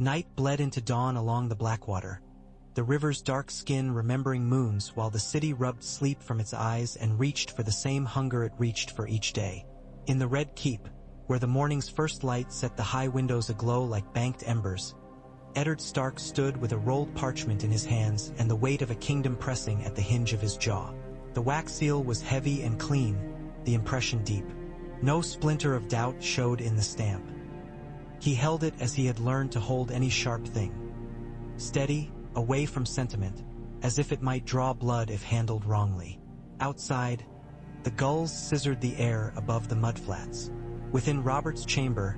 Night bled into dawn along the Blackwater, the river's dark skin remembering moons while the city rubbed sleep from its eyes and reached for the same hunger it reached for each day. In the Red Keep, where the morning's first light set the high windows aglow like banked embers, Eddard Stark stood with a rolled parchment in his hands and the weight of a kingdom pressing at the hinge of his jaw. The wax seal was heavy and clean, the impression deep. No splinter of doubt showed in the stamp. He held it as he had learned to hold any sharp thing. Steady, away from sentiment, as if it might draw blood if handled wrongly. Outside, the gulls scissored the air above the mudflats. Within Robert's chamber,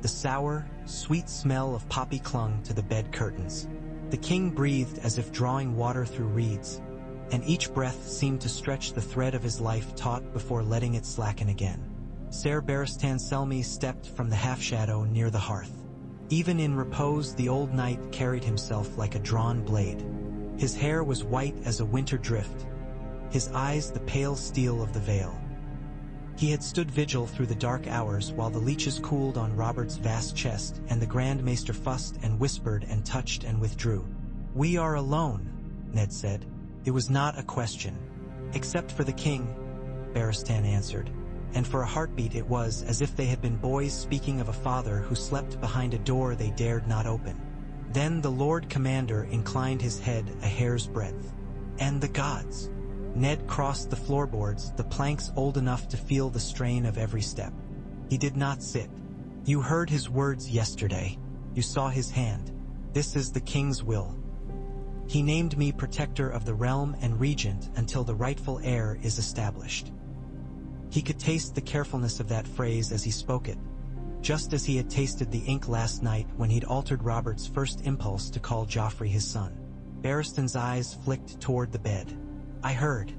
the sour, sweet smell of poppy clung to the bed curtains. The king breathed as if drawing water through reeds, and each breath seemed to stretch the thread of his life taut before letting it slacken again. Ser Barristan Selmy stepped from the half-shadow near the hearth. Even in repose, the old knight carried himself like a drawn blade. His hair was white as a winter drift, his eyes the pale steel of the veil. He had stood vigil through the dark hours while the leeches cooled on Robert's vast chest and the Grand Maester fussed and whispered and touched and withdrew. "We are alone," Ned said. It was not a question. "Except for the king," Barristan answered. And for a heartbeat it was as if they had been boys speaking of a father who slept behind a door they dared not open. Then the Lord Commander inclined his head a hair's breadth. "And the gods." Ned crossed the floorboards, the planks old enough to feel the strain of every step. He did not sit. "You heard his words yesterday. You saw his hand. This is the king's will. He named me protector of the realm and regent until the rightful heir is established." He could taste the carefulness of that phrase as he spoke it, just as he had tasted the ink last night when he'd altered Robert's first impulse to call Joffrey his son. Barristan's eyes flicked toward the bed. "I heard."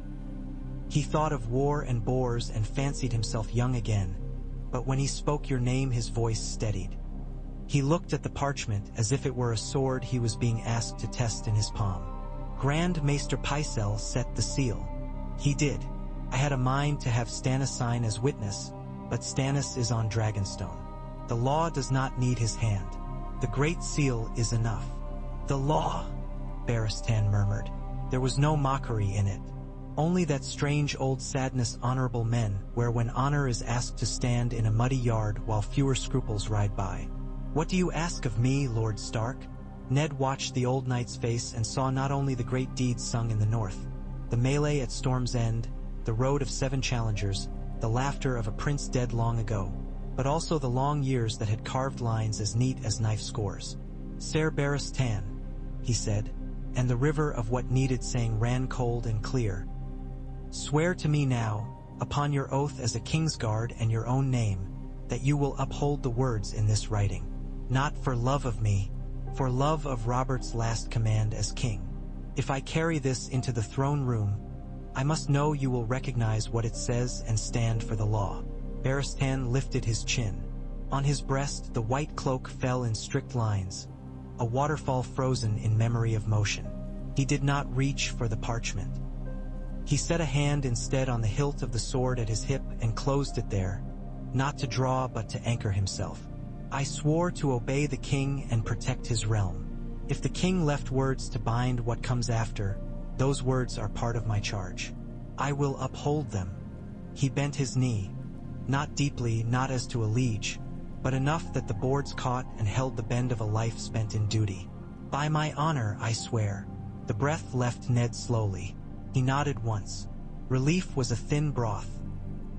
He thought of war and boars and fancied himself young again, but when he spoke your name his voice steadied. He looked at the parchment as if it were a sword he was being asked to test in his palm. "Grand Maester Pycelle set the seal." "He did. I had a mind to have Stannis sign as witness, but Stannis is on Dragonstone. The law does not need his hand. The Great Seal is enough." "The law," Barristan murmured. There was no mockery in it. Only that strange old sadness honorable men, where when honor is asked to stand in a muddy yard while fewer scruples ride by. "What do you ask of me, Lord Stark?" Ned watched the old knight's face and saw not only the great deeds sung in the north, the melee at Storm's End, the road of 7 challengers, the laughter of a prince dead long ago, but also the long years that had carved lines as neat as knife scores. "Ser Barristan," he said, and the river of what needed saying ran cold and clear. "Swear to me now, upon your oath as a Kingsguard and your own name, that you will uphold the words in this writing. Not for love of me, for love of Robert's last command as king. If I carry this into the throne room, I must know you will recognize what it says and stand for the law." Barristan lifted his chin. On his breast the white cloak fell in strict lines, a waterfall frozen in memory of motion. He did not reach for the parchment. He set a hand instead on the hilt of the sword at his hip and closed it there, not to draw but to anchor himself. "I swore to obey the king and protect his realm. If the king left words to bind what comes after, those words are part of my charge. I will uphold them." He bent his knee, not deeply, not as to a liege, but enough that the boards caught and held the bend of a life spent in duty. "By my honor, I swear." The breath left Ned slowly. He nodded once. Relief was a thin broth.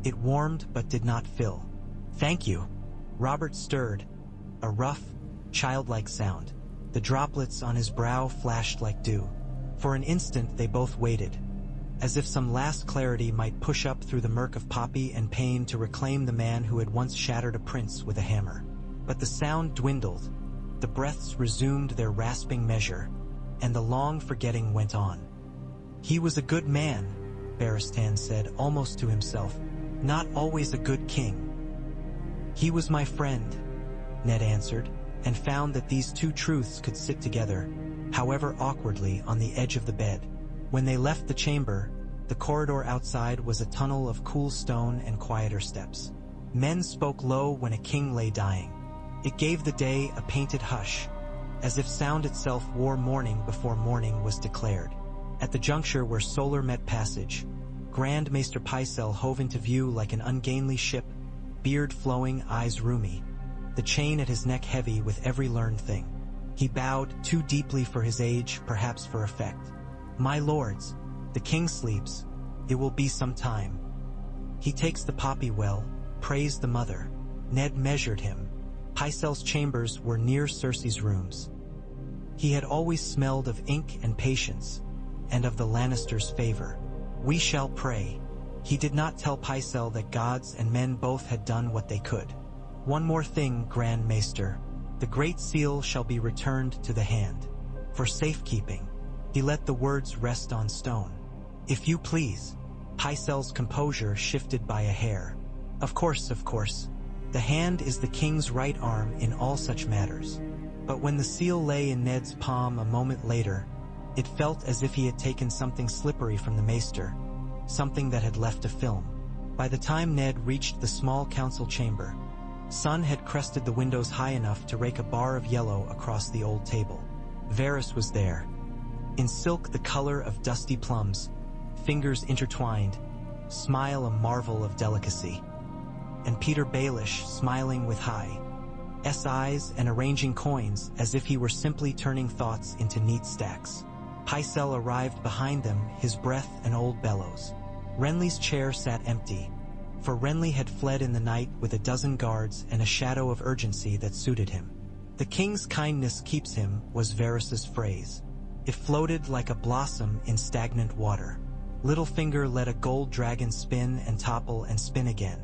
It warmed but did not fill. "Thank you." Robert stirred, a rough, childlike sound. The droplets on his brow flashed like dew. For an instant they both waited, as if some last clarity might push up through the murk of poppy and pain to reclaim the man who had once shattered a prince with a hammer. But the sound dwindled, the breaths resumed their rasping measure, and the long forgetting went on. "He was a good man," Barristan said almost to himself, "not always a good king." "He was my friend," Ned answered, and found that these two truths could sit together, however awkwardly, on the edge of the bed. When they left the chamber, the corridor outside was a tunnel of cool stone and quieter steps. Men spoke low when a king lay dying. It gave the day a painted hush, as if sound itself wore mourning before morning was declared. At the juncture where Solar met passage, Grand Maester Pycelle hove into view like an ungainly ship, beard flowing, eyes rheumy, the chain at his neck heavy with every learned thing. He bowed, too deeply for his age, perhaps for effect. "My lords, the king sleeps. It will be some time. He takes the poppy well, praise the mother." Ned measured him. Pycelle's chambers were near Cersei's rooms. He had always smelled of ink and patience, and of the Lannisters' favor. "We shall pray." He did not tell Pycelle that gods and men both had done what they could. "One more thing, Grand Maester. The Great Seal shall be returned to the hand. For safekeeping." He let the words rest on stone. "If you please." Pycelle's composure shifted by a hair. Of course. The hand is the king's right arm in all such matters." But when the seal lay in Ned's palm a moment later, it felt as if he had taken something slippery from the maester, something that had left a film. By the time Ned reached the small council chamber, sun had crested the windows high enough to rake a bar of yellow across the old table. Varys was there, in silk the color of dusty plums, fingers intertwined, smile a marvel of delicacy. And Peter Baelish, smiling with high eyes and arranging coins as if he were simply turning thoughts into neat stacks. Pycelle arrived behind them, his breath an old bellows. Renly's chair sat empty, for Renly had fled in the night with a dozen guards and a shadow of urgency that suited him. "The king's kindness keeps him," was Varys's phrase. It floated like a blossom in stagnant water. Littlefinger let a gold dragon spin and topple and spin again.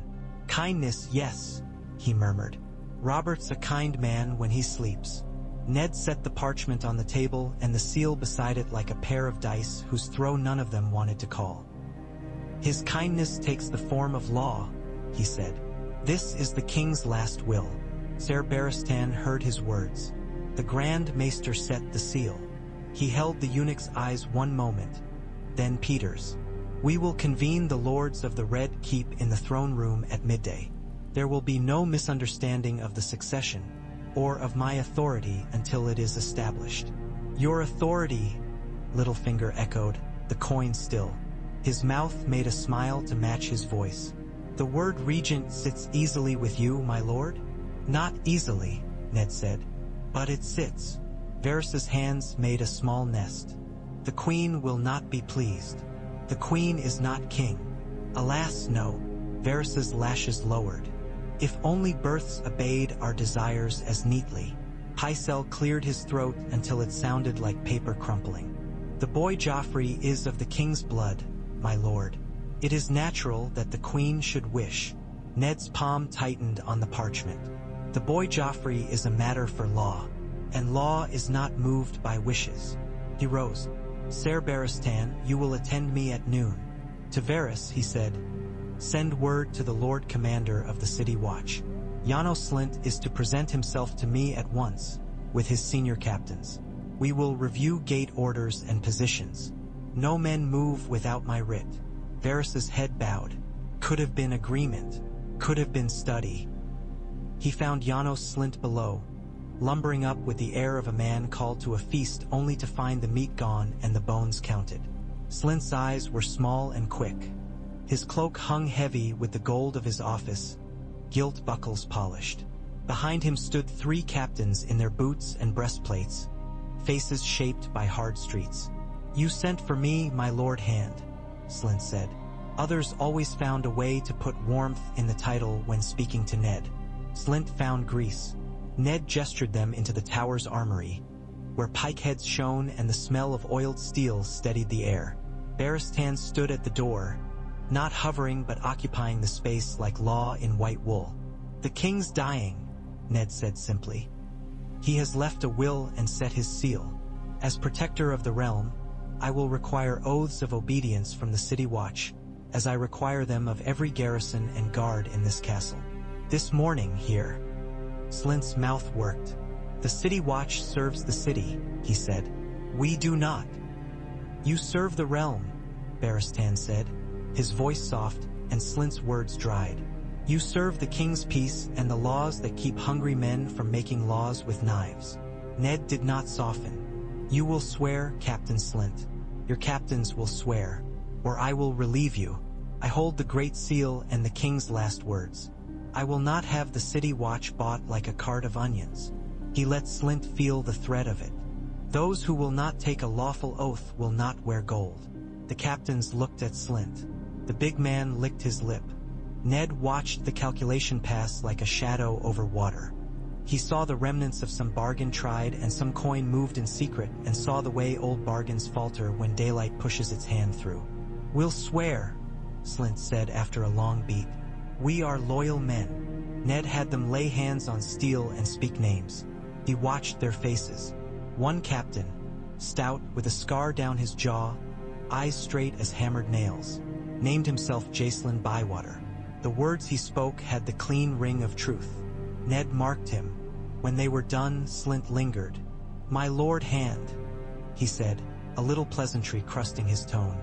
"Kindness, yes," he murmured. "Robert's a kind man when he sleeps." Ned set the parchment on the table and the seal beside it like a pair of dice whose throw none of them wanted to call. "His kindness takes the form of law," he said. "This is the king's last will." Ser Barristan heard his words. The Grand Maester set the seal. He held the eunuch's eyes one moment, then Peter's. "We will convene the lords of the Red Keep in the throne room at midday. There will be no misunderstanding of the succession, or of my authority until it is established." "Your authority," Littlefinger echoed, the coin still. His mouth made a smile to match his voice. "The word regent sits easily with you, my lord?" "Not easily," Ned said. "But it sits." Varys's hands made a small nest. "The queen will not be pleased. The queen is not king." "Alas, no." Varys's lashes lowered. "If only births obeyed our desires as neatly." Pycelle cleared his throat until it sounded like paper crumpling. "The boy Joffrey is of the king's blood, my lord. It is natural that the queen should wish." Ned's palm tightened on the parchment. "The boy Joffrey is a matter for law, and law is not moved by wishes." He rose. "Ser Barristan, you will attend me at noon." To Varys, he said, "Send word to the Lord Commander of the City Watch. Janos Slynt is to present himself to me at once, with his senior captains. We will review gate orders and positions. No men move without my writ." Varys's head bowed. Could have been agreement. Could have been study. He found Janos Slynt below, lumbering up with the air of a man called to a feast only to find the meat gone and the bones counted. Slynt's eyes were small and quick. His cloak hung heavy with the gold of his office, gilt buckles polished. Behind him stood 3 captains in their boots and breastplates, faces shaped by hard streets. "You sent for me, my lord Hand," Slynt said. Others always found a way to put warmth in the title when speaking to Ned. Slynt found grease. Ned gestured them into the tower's armory, where pikeheads shone and the smell of oiled steel steadied the air. Barristan stood at the door, not hovering but occupying the space like law in white wool. "The king's dying," Ned said simply. "He has left a will and set his seal. As protector of the realm, I will require oaths of obedience from the City Watch, as I require them of every garrison and guard in this castle. This morning here." Slynt's mouth worked. "The City Watch serves the city," he said. "We do not." "You serve the realm," Barristan said, his voice soft, and Slynt's words dried. "You serve the king's peace and the laws that keep hungry men from making laws with knives." Ned did not soften. "You will swear, Captain Slint. Your captains will swear, or I will relieve you. I hold the Great Seal and the King's last words. I will not have the city watch bought like a cart of onions." He let Slint feel the threat of it. "Those who will not take a lawful oath will not wear gold." The captains looked at Slint. The big man licked his lip. Ned watched the calculation pass like a shadow over water. He saw the remnants of some bargain tried and some coin moved in secret, and saw the way old bargains falter when daylight pushes its hand through. "We'll swear," Slint said after a long beat. "We are loyal men." Ned had them lay hands on steel and speak names. He watched their faces. One captain, stout with a scar down his jaw, eyes straight as hammered nails, named himself Jacelyn Bywater. The words he spoke had the clean ring of truth. Ned marked him. When they were done, Slint lingered. "My Lord Hand," he said, a little pleasantry crusting his tone.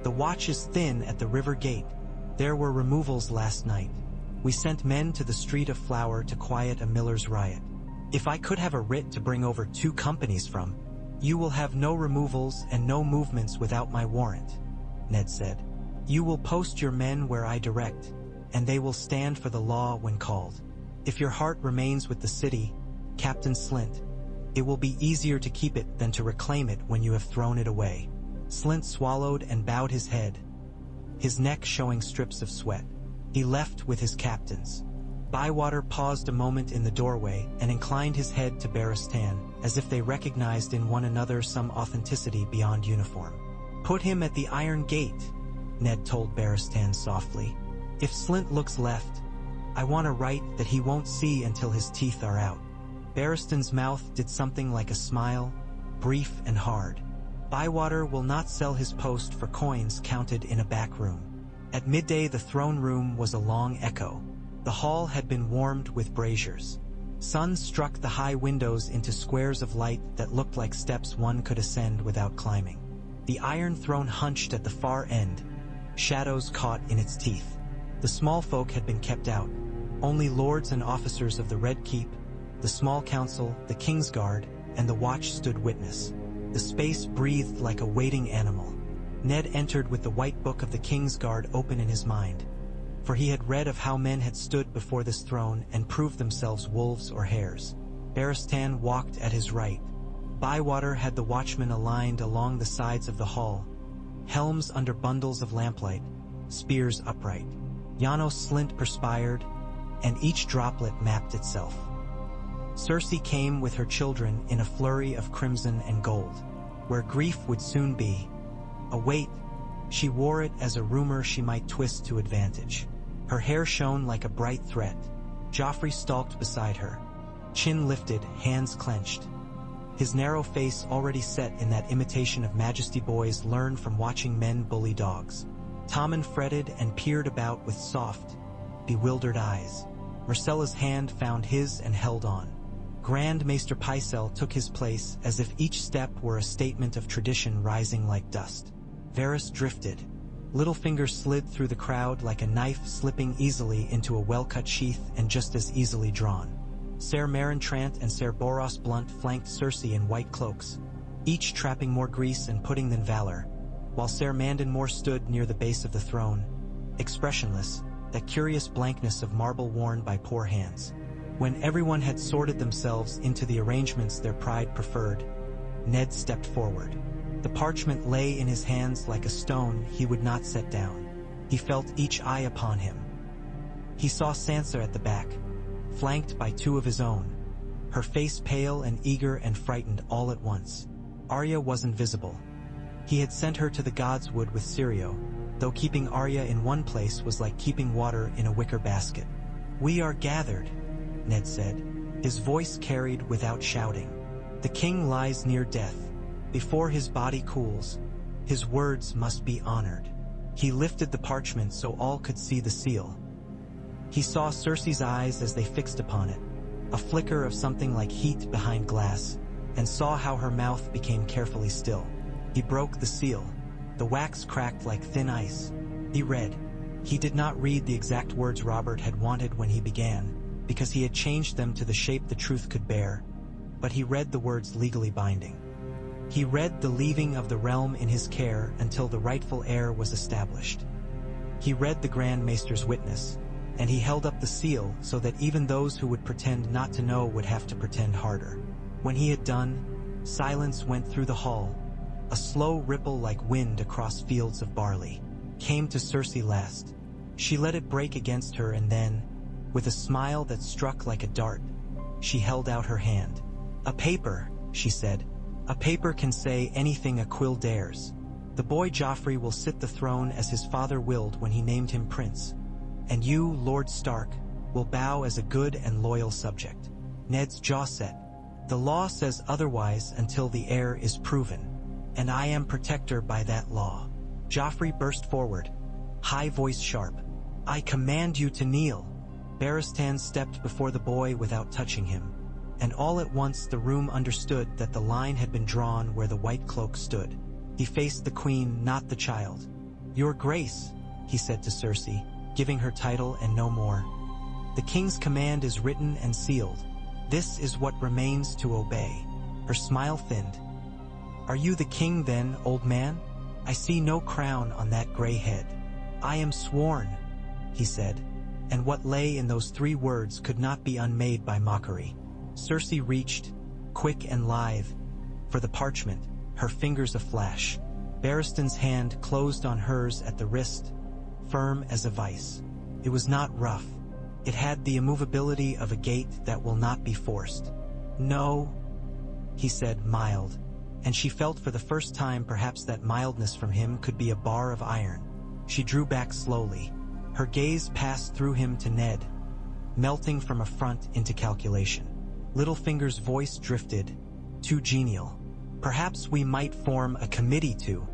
"The watch is thin at the river gate. There were removals last night. We sent men to the Street of Flour to quiet a miller's riot. If I could have a writ to bring over 2 companies from—" "You will have no removals and no movements without my warrant," Ned said. "You will post your men where I direct, and they will stand for the law when called. If your heart remains with the city, Captain Slint, it will be easier to keep it than to reclaim it when you have thrown it away." Slint swallowed and bowed his head, his neck showing strips of sweat. He left with his captains. Bywater paused a moment in the doorway and inclined his head to Barristan, as if they recognized in one another some authenticity beyond uniform. "Put him at the iron gate," Ned told Barristan softly. "If Slint looks left, I want to write that he won't see until his teeth are out." Barristan's mouth did something like a smile, brief and hard. "Bywater will not sell his post for coins counted in a back room." At midday the throne room was a long echo. The hall had been warmed with braziers. Sun struck the high windows into squares of light that looked like steps one could ascend without climbing. The iron throne hunched at the far end, shadows caught in its teeth. The small folk had been kept out. Only lords and officers of the Red Keep, the small council, the King's Guard, and the watch stood witness. The space breathed like a waiting animal. Ned entered with the white book of the King's Guard open in his mind, for he had read of how men had stood before this throne and proved themselves wolves or hares. Barristan walked at his right. Bywater had the watchmen aligned along the sides of the hall, helms under bundles of lamplight, spears upright. Janos Slint perspired, and each droplet mapped itself. Cersei came with her children in a flurry of crimson and gold. Where grief would soon be a weight, she wore it as a rumor she might twist to advantage. Her hair shone like a bright thread. Joffrey stalked beside her, chin lifted, hands clenched. His narrow face already set in that imitation of majesty boys learn from watching men bully dogs. Tommen fretted and peered about with soft, bewildered eyes. Myrcella's hand found his and held on. Grand Maester Pycelle took his place as if each step were a statement of tradition rising like dust. Varys drifted. Littlefinger slid through the crowd like a knife slipping easily into a well-cut sheath and just as easily drawn. Ser Marentrant and Ser Boros Blunt flanked Cersei in white cloaks, each trapping more grease and pudding than valor, while Ser Mandenmore stood near the base of the throne, expressionless, that curious blankness of marble worn by poor hands. When everyone had sorted themselves into the arrangements their pride preferred, Ned stepped forward. The parchment lay in his hands like a stone he would not set down. He felt each eye upon him. He saw Sansa at the back, flanked by 2 of his own, her face pale and eager and frightened all at once. Arya wasn't visible. He had sent her to the Godswood with Syrio, though keeping Arya in one place was like keeping water in a wicker basket. "We are gathered," Ned said, his voice carried without shouting. "The king lies near death. Before his body cools, his words must be honored." He lifted the parchment so all could see the seal. He saw Cersei's eyes as they fixed upon it, a flicker of something like heat behind glass, and saw how her mouth became carefully still. He broke the seal. The wax cracked like thin ice. He read. He did not read the exact words Robert had wanted when he began, because he had changed them to the shape the truth could bear. but he read the words legally binding. He read the leaving of the realm in his care until the rightful heir was established. He read the Grand Maester's witness, and he held up the seal so that even those who would pretend not to know would have to pretend harder. When he had done, silence went through the hall. A slow ripple like wind across fields of barley came to Selmy last. She let it break against her, and then, with a smile that struck like a dart, she held out her hand. "A paper," she said. "A paper can say anything a quill dares. The boy Joffrey will sit the throne as his father willed when he named him prince. And you, Lord Stark, will bow as a good and loyal subject." Ned's jaw set. "The law says otherwise until the heir is proven, and I am protector by that law." Joffrey burst forward, high voice sharp. "I command you to kneel." Barristan stepped before the boy without touching him, and all at once the room understood that the line had been drawn where the white cloak stood. He faced the queen, not the child. "Your Grace," he said to Selmy, giving her title and no more. "The king's command is written and sealed. This is what remains to obey." Her smile thinned. "Are you the king then, old man? I see no crown on that gray head." "I am sworn," he said, and what lay in those 3 words could not be unmade by mockery. Selmy reached, quick and lithe, for the parchment, her fingers aflash. Barristan's hand closed on hers at the wrist, firm as a vice. It was not rough. It had the immovability of a gate that will not be forced. "No," he said, mild, and she felt for the first time perhaps that mildness from him could be a bar of iron. She drew back slowly. Her gaze passed through him to Ned, melting from affront into calculation. Littlefinger's voice drifted, too genial. "Perhaps we might form a committee to—"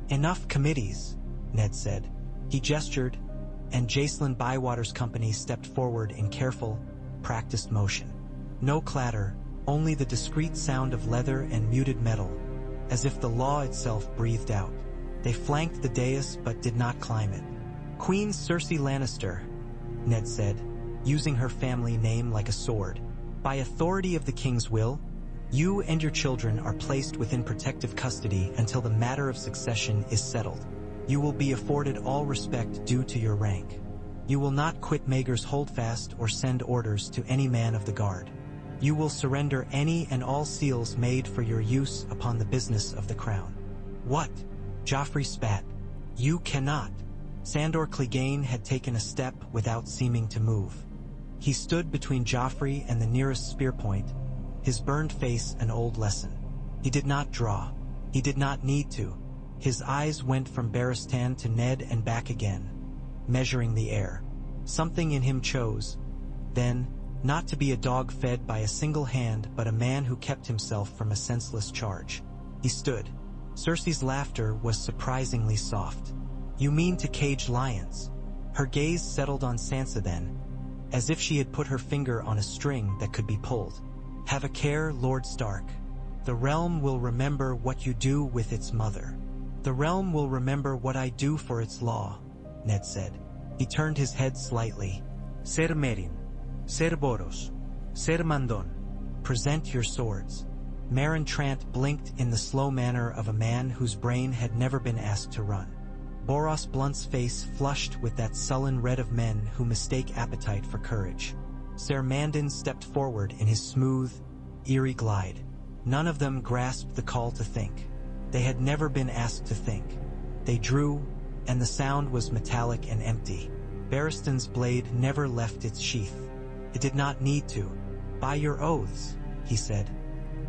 "Enough committees," Ned said. He gestured, and Jacelyn Bywater's company stepped forward in careful, practiced motion. No clatter, only the discreet sound of leather and muted metal, as if the law itself breathed out. They flanked the dais but did not climb it. "Queen Cersei Lannister," Ned said, using her family name like a sword. "By authority of the king's will, you and your children are placed within protective custody until the matter of succession is settled. You will be afforded all respect due to your rank. You will not quit Maegor's holdfast or send orders to any man of the guard. You will surrender any and all seals made for your use upon the business of the crown." "What?" Joffrey spat. "You cannot." Sandor Clegane had taken a step without seeming to move. He stood between Joffrey and the nearest spear point, his burned face an old lesson. He did not draw. He did not need to. His eyes went from Barristan to Ned and back again, measuring the air. Something in him chose, then, not to be a dog fed by a single hand but a man who kept himself from a senseless charge. He stood. Cersei's laughter was surprisingly soft. "You mean to cage lions?" Her gaze settled on Sansa then, as if she had put her finger on a string that could be pulled. "Have a care, Lord Stark. The realm will remember what you do with its mother. The realm will remember what I do for its law," Ned said. He turned his head slightly. "Ser Merin, Ser Boros, Ser Mandon. Present your swords." Meryn Trant blinked in the slow manner of a man whose brain had never been asked to run. Boros Blunt's face flushed with that sullen red of men who mistake appetite for courage. Ser Mandon stepped forward in his smooth, eerie glide. None of them grasped the call to think. They had never been asked to think. They drew, and the sound was metallic and empty. Barristan's blade never left its sheath. It did not need to. "By your oaths," he said.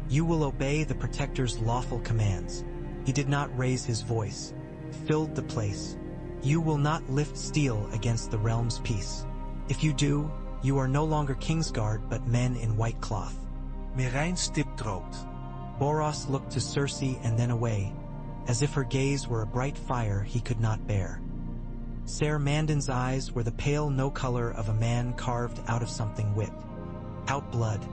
"You will obey the Protector's lawful commands." He did not raise his voice. It filled the place. "You will not lift steel against the realm's peace. If you do, you are no longer Kingsguard but men in white cloth." Meryn stiptroot. Boros looked to Cersei and then away, as if her gaze were a bright fire he could not bear. Ser Mandon's eyes were the pale no-color of a man carved out of something without blood.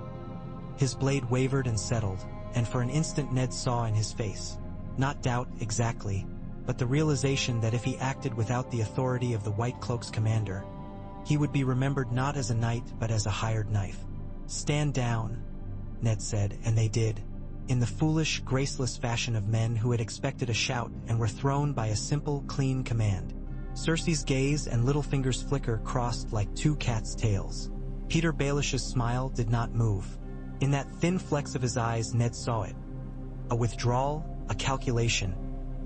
His blade wavered and settled, and for an instant Ned saw in his face, not doubt exactly, but the realization that if he acted without the authority of the White Cloak's commander, he would be remembered not as a knight but as a hired knife. "Stand down," Ned said, and they did, in the foolish, graceless fashion of men who had expected a shout and were thrown by a simple, clean command. Cersei's gaze and Littlefinger's flicker crossed like two cats' tails. Peter Baelish's smile did not move. In that thin flex of his eyes, Ned saw it. A withdrawal, a calculation,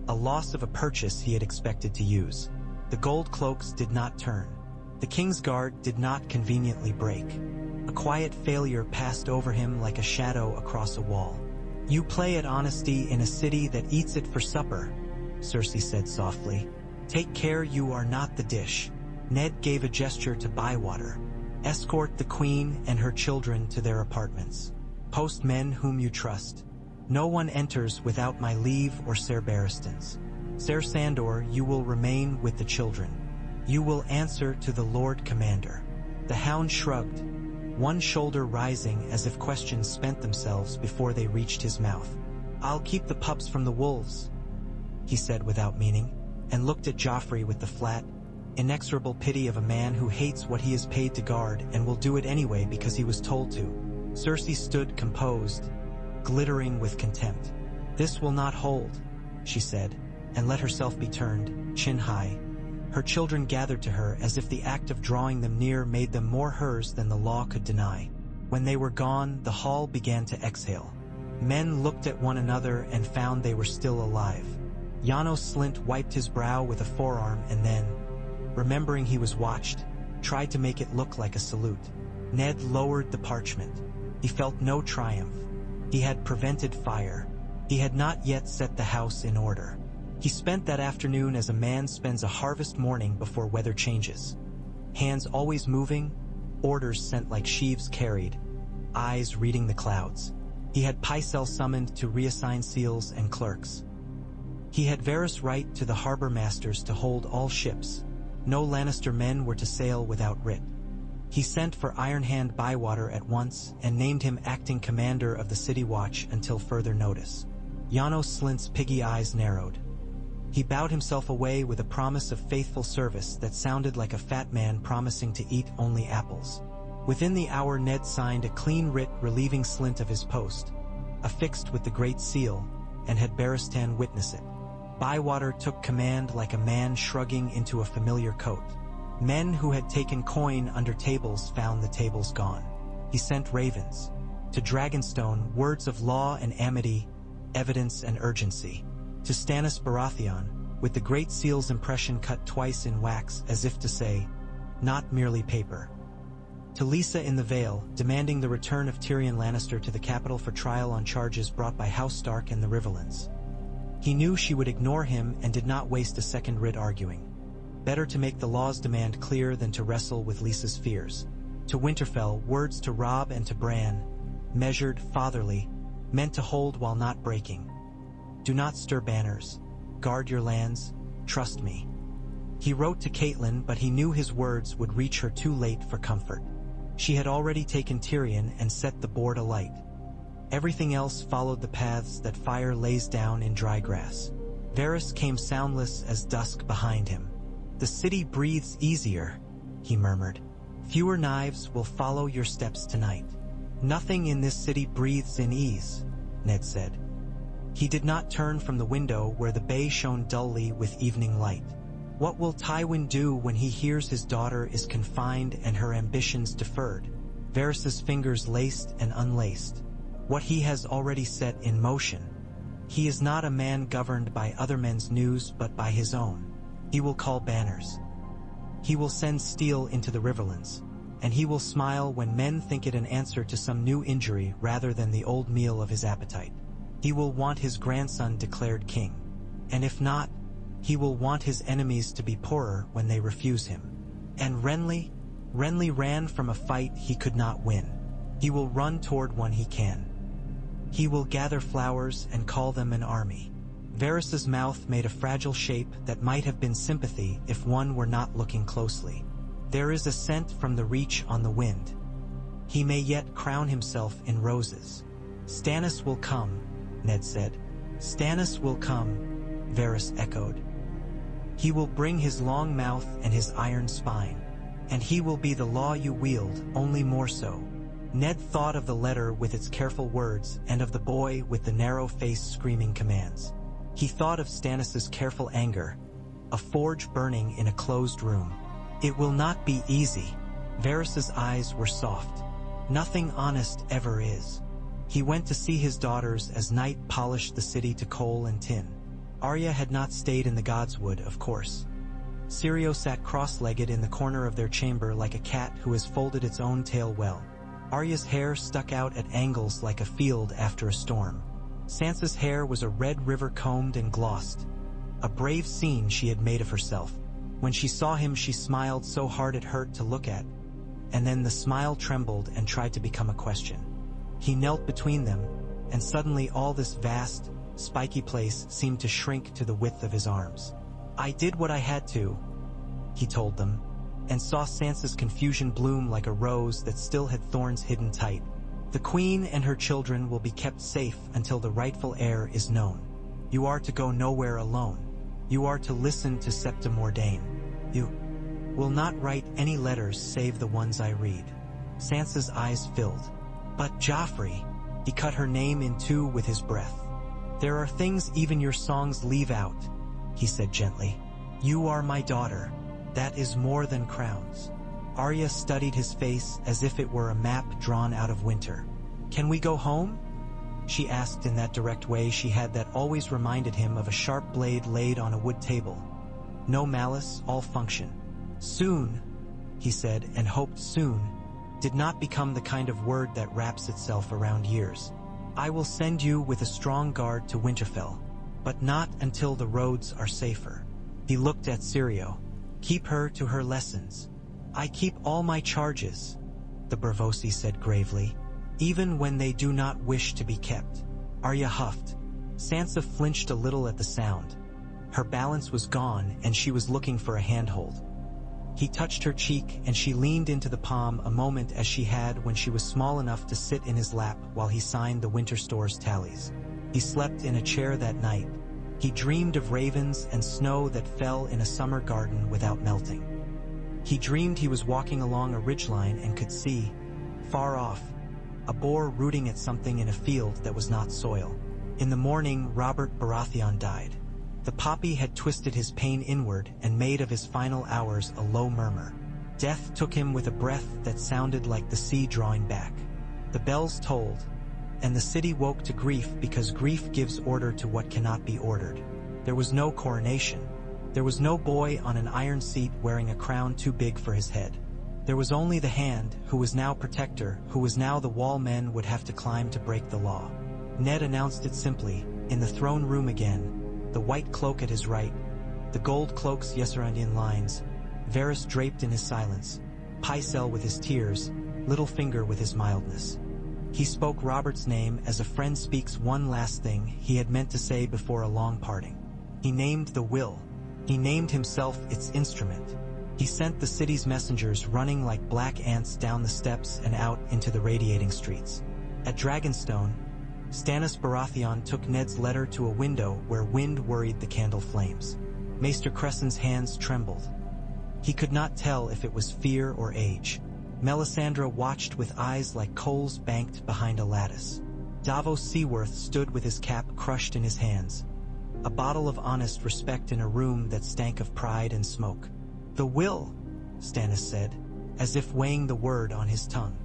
a loss of a purchase he had expected to use. The gold cloaks did not turn. The King's Guard did not conveniently break. A quiet failure passed over him like a shadow across a wall. "You play at honesty in a city that eats it for supper," Cersei said softly. "Take care you are not the dish." Ned gave a gesture to Bywater. "Escort the Queen and her children to their apartments. Post men whom you trust. No one enters without my leave or Ser Barristan's. Ser Sandor, you will remain with the children. You will answer to the Lord Commander." The Hound shrugged, one shoulder rising as if questions spent themselves before they reached his mouth. "I'll keep the pups from the wolves," he said without meaning, and looked at Joffrey with the flat, inexorable pity of a man who hates what he is paid to guard and will do it anyway because he was told to. Cersei stood composed, glittering with contempt. "This will not hold," she said, and let herself be turned, chin high. Her children gathered to her as if the act of drawing them near made them more hers than the law could deny. When they were gone, the hall began to exhale. Men looked at one another and found they were still alive. Janos Slint wiped his brow with a forearm and then, remembering he was watched, tried to make it look like a salute. Ned lowered the parchment. He felt no triumph. He had prevented fire. He had not yet set the house in order. He spent that afternoon as a man spends a harvest morning before weather changes. Hands always moving, orders sent like sheaves carried, eyes reading the clouds. He had Pycelle summoned to reassign seals and clerks. He had Varys write to the harbor masters to hold all ships. No Lannister men were to sail without writ. He sent for Iron Hand Bywater at once and named him acting commander of the City Watch until further notice. Janos Slint's piggy eyes narrowed. He bowed himself away with a promise of faithful service that sounded like a fat man promising to eat only apples. Within the hour, Ned signed a clean writ relieving Slint of his post, affixed with the Great Seal, and had Barristan witness it. Bywater took command like a man shrugging into a familiar coat. Men who had taken coin under tables found the tables gone. He sent ravens. To Dragonstone, words of law and amity, evidence and urgency. To Stannis Baratheon, with the Great Seal's impression cut twice in wax as if to say, not merely paper. To Lysa in the Vale, demanding the return of Tyrion Lannister to the capital for trial on charges brought by House Stark and the Riverlands. He knew she would ignore him and did not waste a second writ arguing. Better to make the law's demand clear than to wrestle with Lysa's fears. To Winterfell, words to Robb and to Bran, measured, fatherly, meant to hold while not breaking. Do not stir banners. Guard your lands. Trust me. He wrote to Catelyn, but he knew his words would reach her too late for comfort. She had already taken Tyrion and set the board alight. Everything else followed the paths that fire lays down in dry grass. Varys came soundless as dusk behind him. "The city breathes easier," he murmured. "Fewer knives will follow your steps tonight." "Nothing in this city breathes in ease," Ned said. He did not turn from the window where the bay shone dully with evening light. What will Tywin do when he hears his daughter is confined and her ambitions deferred? Varys's fingers laced and unlaced. What he has already set in motion. He is not a man governed by other men's news but by his own. He will call banners. He will send steel into the Riverlands, and he will smile when men think it an answer to some new injury rather than the old meal of his appetite. He will want his grandson declared king, and if not, he will want his enemies to be poorer when they refuse him. And Renly ran from a fight he could not win. He will run toward one he can. He will gather flowers and call them an army. Varys's mouth made a fragile shape that might have been sympathy if one were not looking closely. There is a scent from the reach on the wind. He may yet crown himself in roses. "Stannis will come," Ned said. "Stannis will come," Varys echoed. "He will bring his long mouth and his iron spine, and he will be the law you wield, only more so." Ned thought of the letter with its careful words and of the boy with the narrow face screaming commands. He thought of Stannis's careful anger, a forge burning in a closed room. It will not be easy. Varys's eyes were soft. Nothing honest ever is. He went to see his daughters as night polished the city to coal and tin. Arya had not stayed in the Godswood, of course. Syrio sat cross-legged in the corner of their chamber like a cat who has folded its own tail well. Arya's hair stuck out at angles like a field after a storm. Sansa's hair was a red river combed and glossed. A brave scene she had made of herself. When she saw him, she smiled so hard it hurt to look at. And then the smile trembled and tried to become a question. He knelt between them, and suddenly all this vast, spiky place seemed to shrink to the width of his arms. "I did what I had to," he told them, and saw Sansa's confusion bloom like a rose that still had thorns hidden tight. "The queen and her children will be kept safe until the rightful heir is known. You are to go nowhere alone. You are to listen to Septa Mordain. You will not write any letters save the ones I read." Sansa's eyes filled. "But Joffrey," he cut her name in two with his breath. "There are things even your songs leave out," he said gently. "You are my daughter. That is more than crowns." Arya studied his face as if it were a map drawn out of winter. "Can we go home?" she asked in that direct way she had that always reminded him of a sharp blade laid on a wood table. No malice, all function. "Soon," he said, and hoped soon did not become the kind of word that wraps itself around years. "I will send you with a strong guard to Winterfell, but not until the roads are safer." He looked at Syrio. "Keep her to her lessons." "I keep all my charges," the Braavosi said gravely, "even when they do not wish to be kept." Arya huffed. Sansa flinched a little at the sound. Her balance was gone, and she was looking for a handhold. He touched her cheek, and she leaned into the palm a moment as she had when she was small enough to sit in his lap while he signed the winter store's tallies. He slept in a chair that night. He dreamed of ravens and snow that fell in a summer garden without melting. He dreamed he was walking along a ridgeline and could see, far off, a boar rooting at something in a field that was not soil. In the morning, Robert Baratheon died. The poppy had twisted his pain inward and made of his final hours a low murmur. Death took him with a breath that sounded like the sea drawing back. The bells tolled, and the city woke to grief because grief gives order to what cannot be ordered. There was no coronation. There was no boy on an iron seat wearing a crown too big for his head. There was only the Hand, who was now protector, who was now the wall men would have to climb to break the law. Ned announced it simply, in the throne room again, the white cloak at his right, the gold cloak's Yeserandian lines, Varys draped in his silence, Pycelle with his tears, Littlefinger with his mildness. He spoke Robert's name as a friend speaks one last thing he had meant to say before a long parting. He named the will. He named himself its instrument. He sent the city's messengers running like black ants down the steps and out into the radiating streets. At Dragonstone, Stannis Baratheon took Ned's letter to a window where wind worried the candle flames. Maester Cressen's hands trembled. He could not tell if it was fear or age. Melisandre watched with eyes like coals banked behind a lattice. Davos Seaworth stood with his cap crushed in his hands, a bottle of honest respect in a room that stank of pride and smoke. "The will," Stannis said, as if weighing the word on his tongue.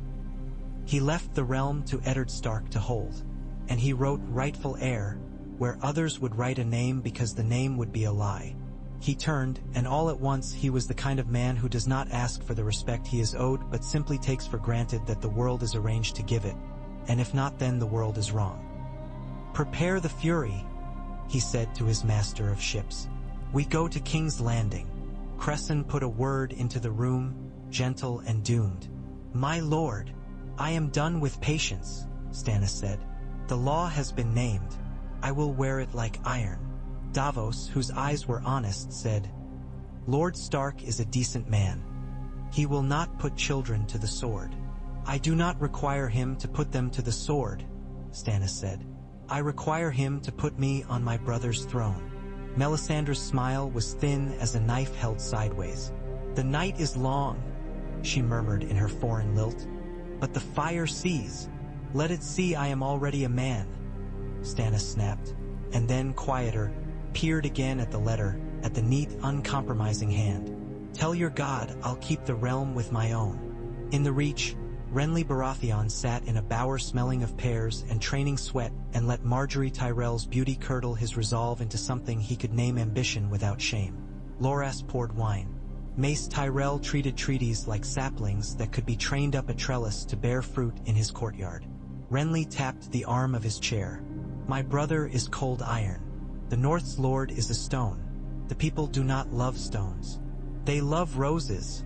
He left the realm to Eddard Stark to hold, and he wrote rightful heir, where others would write a name because the name would be a lie. He turned, and all at once he was the kind of man who does not ask for the respect he is owed but simply takes for granted that the world is arranged to give it, and if not then the world is wrong. "Prepare the fury," he said to his master of ships. "We go to King's Landing." Cressen put a word into the room, gentle and doomed. "My lord, I am done with patience," Stannis said. "The law has been named. I will wear it like iron." Davos, whose eyes were honest, said, "Lord Stark is a decent man. He will not put children to the sword." "I do not require him to put them to the sword," Stannis said. "I require him to put me on my brother's throne." Melisandre's smile was thin as a knife held sideways. "The night is long," she murmured in her foreign lilt. But the fire sees. Let it see I am already a man. Stannis snapped, and then, quieter, peered again at the letter, at the neat, uncompromising hand. Tell your god I'll keep the realm with my own. In the reach, Renly Baratheon sat in a bower smelling of pears and training sweat and let Marjorie Tyrell's beauty curdle his resolve into something he could name ambition without shame. Loras poured wine. Mace Tyrell treated treaties like saplings that could be trained up a trellis to bear fruit in his courtyard. Renly tapped the arm of his chair. My brother is cold iron. The North's lord is a stone. The people do not love stones. They love roses,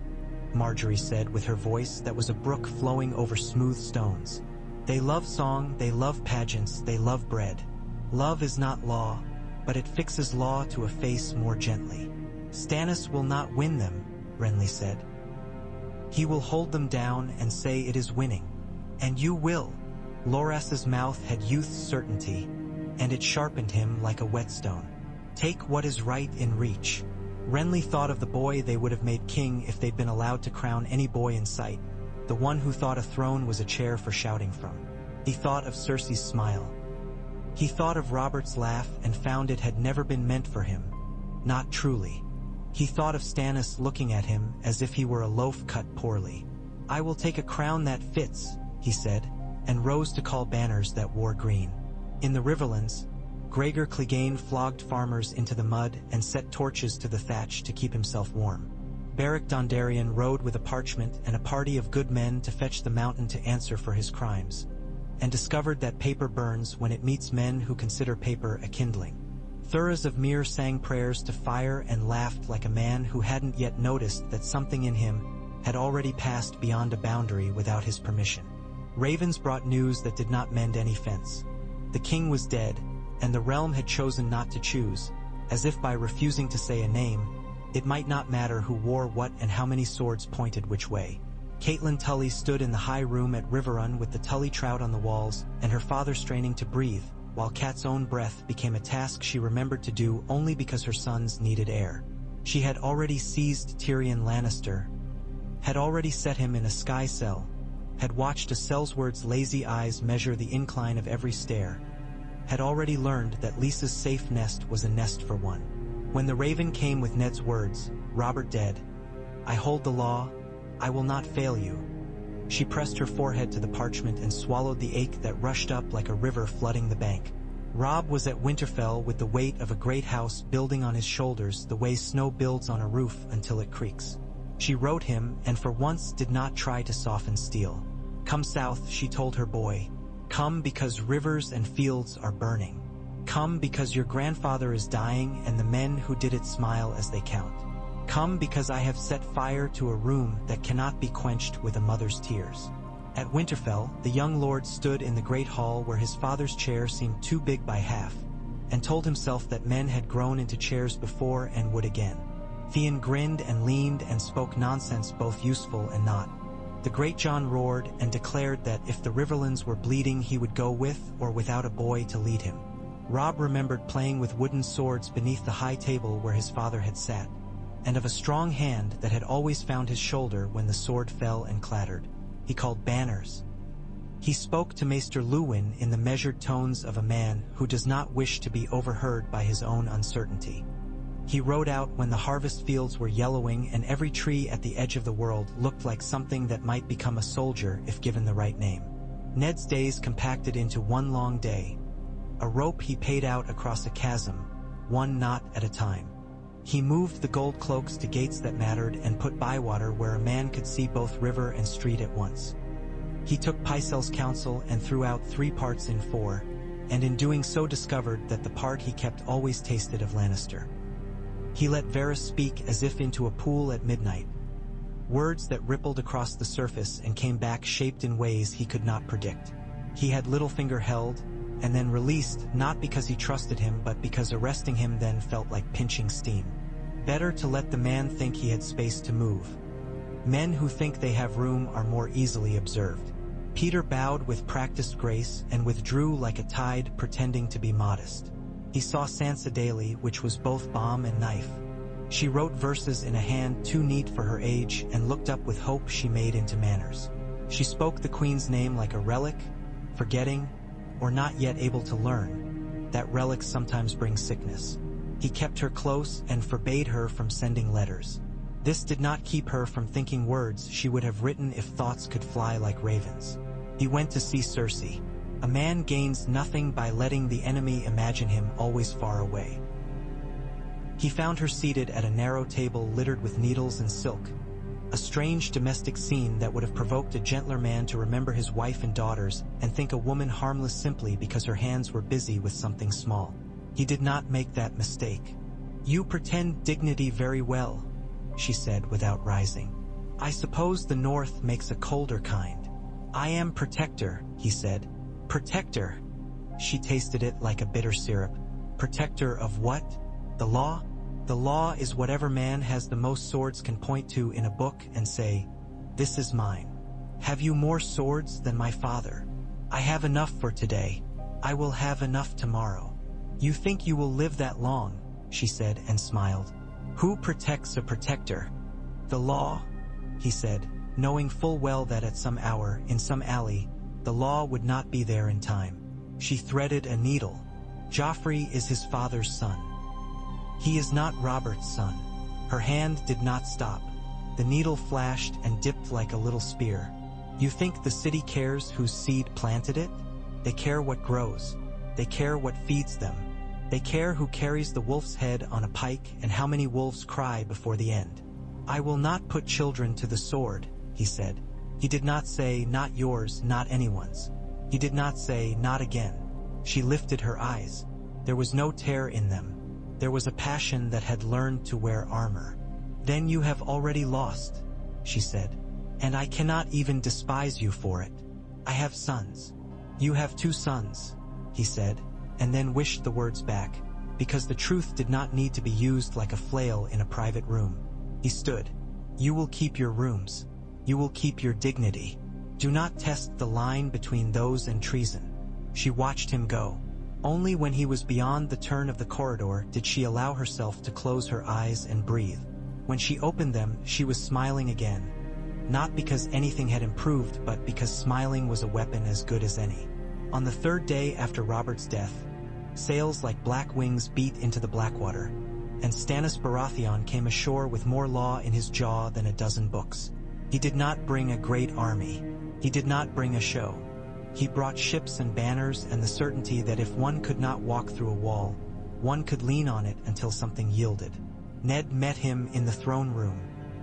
Marjorie said with her voice that was a brook flowing over smooth stones. They love song, they love pageants, they love bread. Love is not law, but it fixes law to a face more gently. Stannis will not win them, Renly said. He will hold them down and say it is winning. And you will. Loras's mouth had youth's certainty, and it sharpened him like a whetstone. Take what is right in reach. Renly thought of the boy they would have made king if they'd been allowed to crown any boy in sight, the one who thought a throne was a chair for shouting from. He thought of Cersei's smile. He thought of Robert's laugh and found it had never been meant for him. Not truly. He thought of Stannis looking at him as if he were a loaf cut poorly. I will take a crown that fits, he said, and rose to call banners that wore green. In the Riverlands, Gregor Clegane flogged farmers into the mud and set torches to the thatch to keep himself warm. Beric Dondarrion rode with a parchment and a party of good men to fetch the mountain to answer for his crimes, and discovered that paper burns when it meets men who consider paper a kindling. Thuras of Myr sang prayers to fire and laughed like a man who hadn't yet noticed that something in him had already passed beyond a boundary without his permission. Ravens brought news that did not mend any fence. The king was dead, and the realm had chosen not to choose, as if by refusing to say a name, it might not matter who wore what and how many swords pointed which way. Catelyn Tully stood in the high room at Riverrun with the Tully trout on the walls and her father straining to breathe, while Cat's own breath became a task she remembered to do only because her sons needed air. She had already seized Tyrion Lannister, had already set him in a sky cell, had watched a Sellsword's lazy eyes measure the incline of every stair, had already learned that Lisa's safe nest was a nest for one. When the raven came with Ned's words, Robert dead, I hold the law, I will not fail you. She pressed her forehead to the parchment and swallowed the ache that rushed up like a river flooding the bank. Robb was at Winterfell with the weight of a great house building on his shoulders the way snow builds on a roof until it creaks. She wrote him and for once did not try to soften steel. Come south, she told her boy. Come because rivers and fields are burning. Come because your grandfather is dying and the men who did it smile as they count. Come because I have set fire to a room that cannot be quenched with a mother's tears. At Winterfell, the young lord stood in the great hall where his father's chair seemed too big by half, and told himself that men had grown into chairs before and would again. Theon grinned and leaned and spoke nonsense both useful and not. The great Jon roared and declared that if the Riverlands were bleeding he would go with or without a boy to lead him. Robb remembered playing with wooden swords beneath the high table where his father had sat, and of a strong hand that had always found his shoulder when the sword fell and clattered. He called banners. He spoke to Maester Luwin in the measured tones of a man who does not wish to be overheard by his own uncertainty. He rode out when the harvest fields were yellowing and every tree at the edge of the world looked like something that might become a soldier if given the right name. Ned's days compacted into one long day. A rope he paid out across a chasm, one knot at a time. He moved the gold cloaks to gates that mattered and put Bywater where a man could see both river and street at once. He took Pycelle's counsel and threw out 3 parts in 4, and in doing so discovered that the part he kept always tasted of Lannister. He let Varys speak as if into a pool at midnight, words that rippled across the surface and came back shaped in ways he could not predict. He had Littlefinger held, and then released not because he trusted him but because arresting him then felt like pinching steam. Better to let the man think he had space to move. Men who think they have room are more easily observed. Peter bowed with practiced grace and withdrew like a tide, pretending to be modest. He saw Sansa daily, which was both balm and knife. She wrote verses in a hand too neat for her age and looked up with hope she made into manners. She spoke the queen's name like a relic, forgetting, or not yet able to learn, that relics sometimes bring sickness. He kept her close and forbade her from sending letters. This did not keep her from thinking words she would have written if thoughts could fly like ravens. He went to see Circe. A man gains nothing by letting the enemy imagine him always far away. He found her seated at a narrow table littered with needles and silk, a strange domestic scene that would have provoked a gentler man to remember his wife and daughters and think a woman harmless simply because her hands were busy with something small. He did not make that mistake. "You pretend dignity very well," she said without rising. "I suppose the North makes a colder kind." "I am protector," he said. "Protector?" She tasted it like a bitter syrup. "Protector of what? The law?" "The law is whatever man has the most swords can point to in a book and say, 'This is mine.' Have you more swords than my father?" "I have enough for today. I will have enough tomorrow." "You think you will live that long?" she said and smiled. "Who protects a protector?" "The law," he said, knowing full well that at some hour, in some alley, the law would not be there in time. She threaded a needle. "Joffrey is his father's son. He is not Robert's son." Her hand did not stop. The needle flashed and dipped like a little spear. "You think the city cares whose seed planted it? They care what grows. They care what feeds them. They care who carries the wolf's head on a pike and how many wolves cry before the end." "I will not put children to the sword," he said. He did not say, "Not yours, not anyone's." He did not say, "Not again." She lifted her eyes. There was no tear in them. There was a passion that had learned to wear armor. "Then you have already lost," she said. "And I cannot even despise you for it. I have sons." "You have 2 sons," he said, and then wished the words back, because the truth did not need to be used like a flail in a private room. He stood. "You will keep your rooms. You will keep your dignity. Do not test the line between those and treason." She watched him go. Only when he was beyond the turn of the corridor did she allow herself to close her eyes and breathe. When she opened them, she was smiling again. Not because anything had improved, but because smiling was a weapon as good as any. On the 3rd day after Robert's death, sails like black wings beat into the Blackwater, and Stannis Baratheon came ashore with more law in his jaw than a dozen books. He did not bring a great army. He did not bring a show. He brought ships and banners and the certainty that if one could not walk through a wall, one could lean on it until something yielded. Ned met him in the throne room.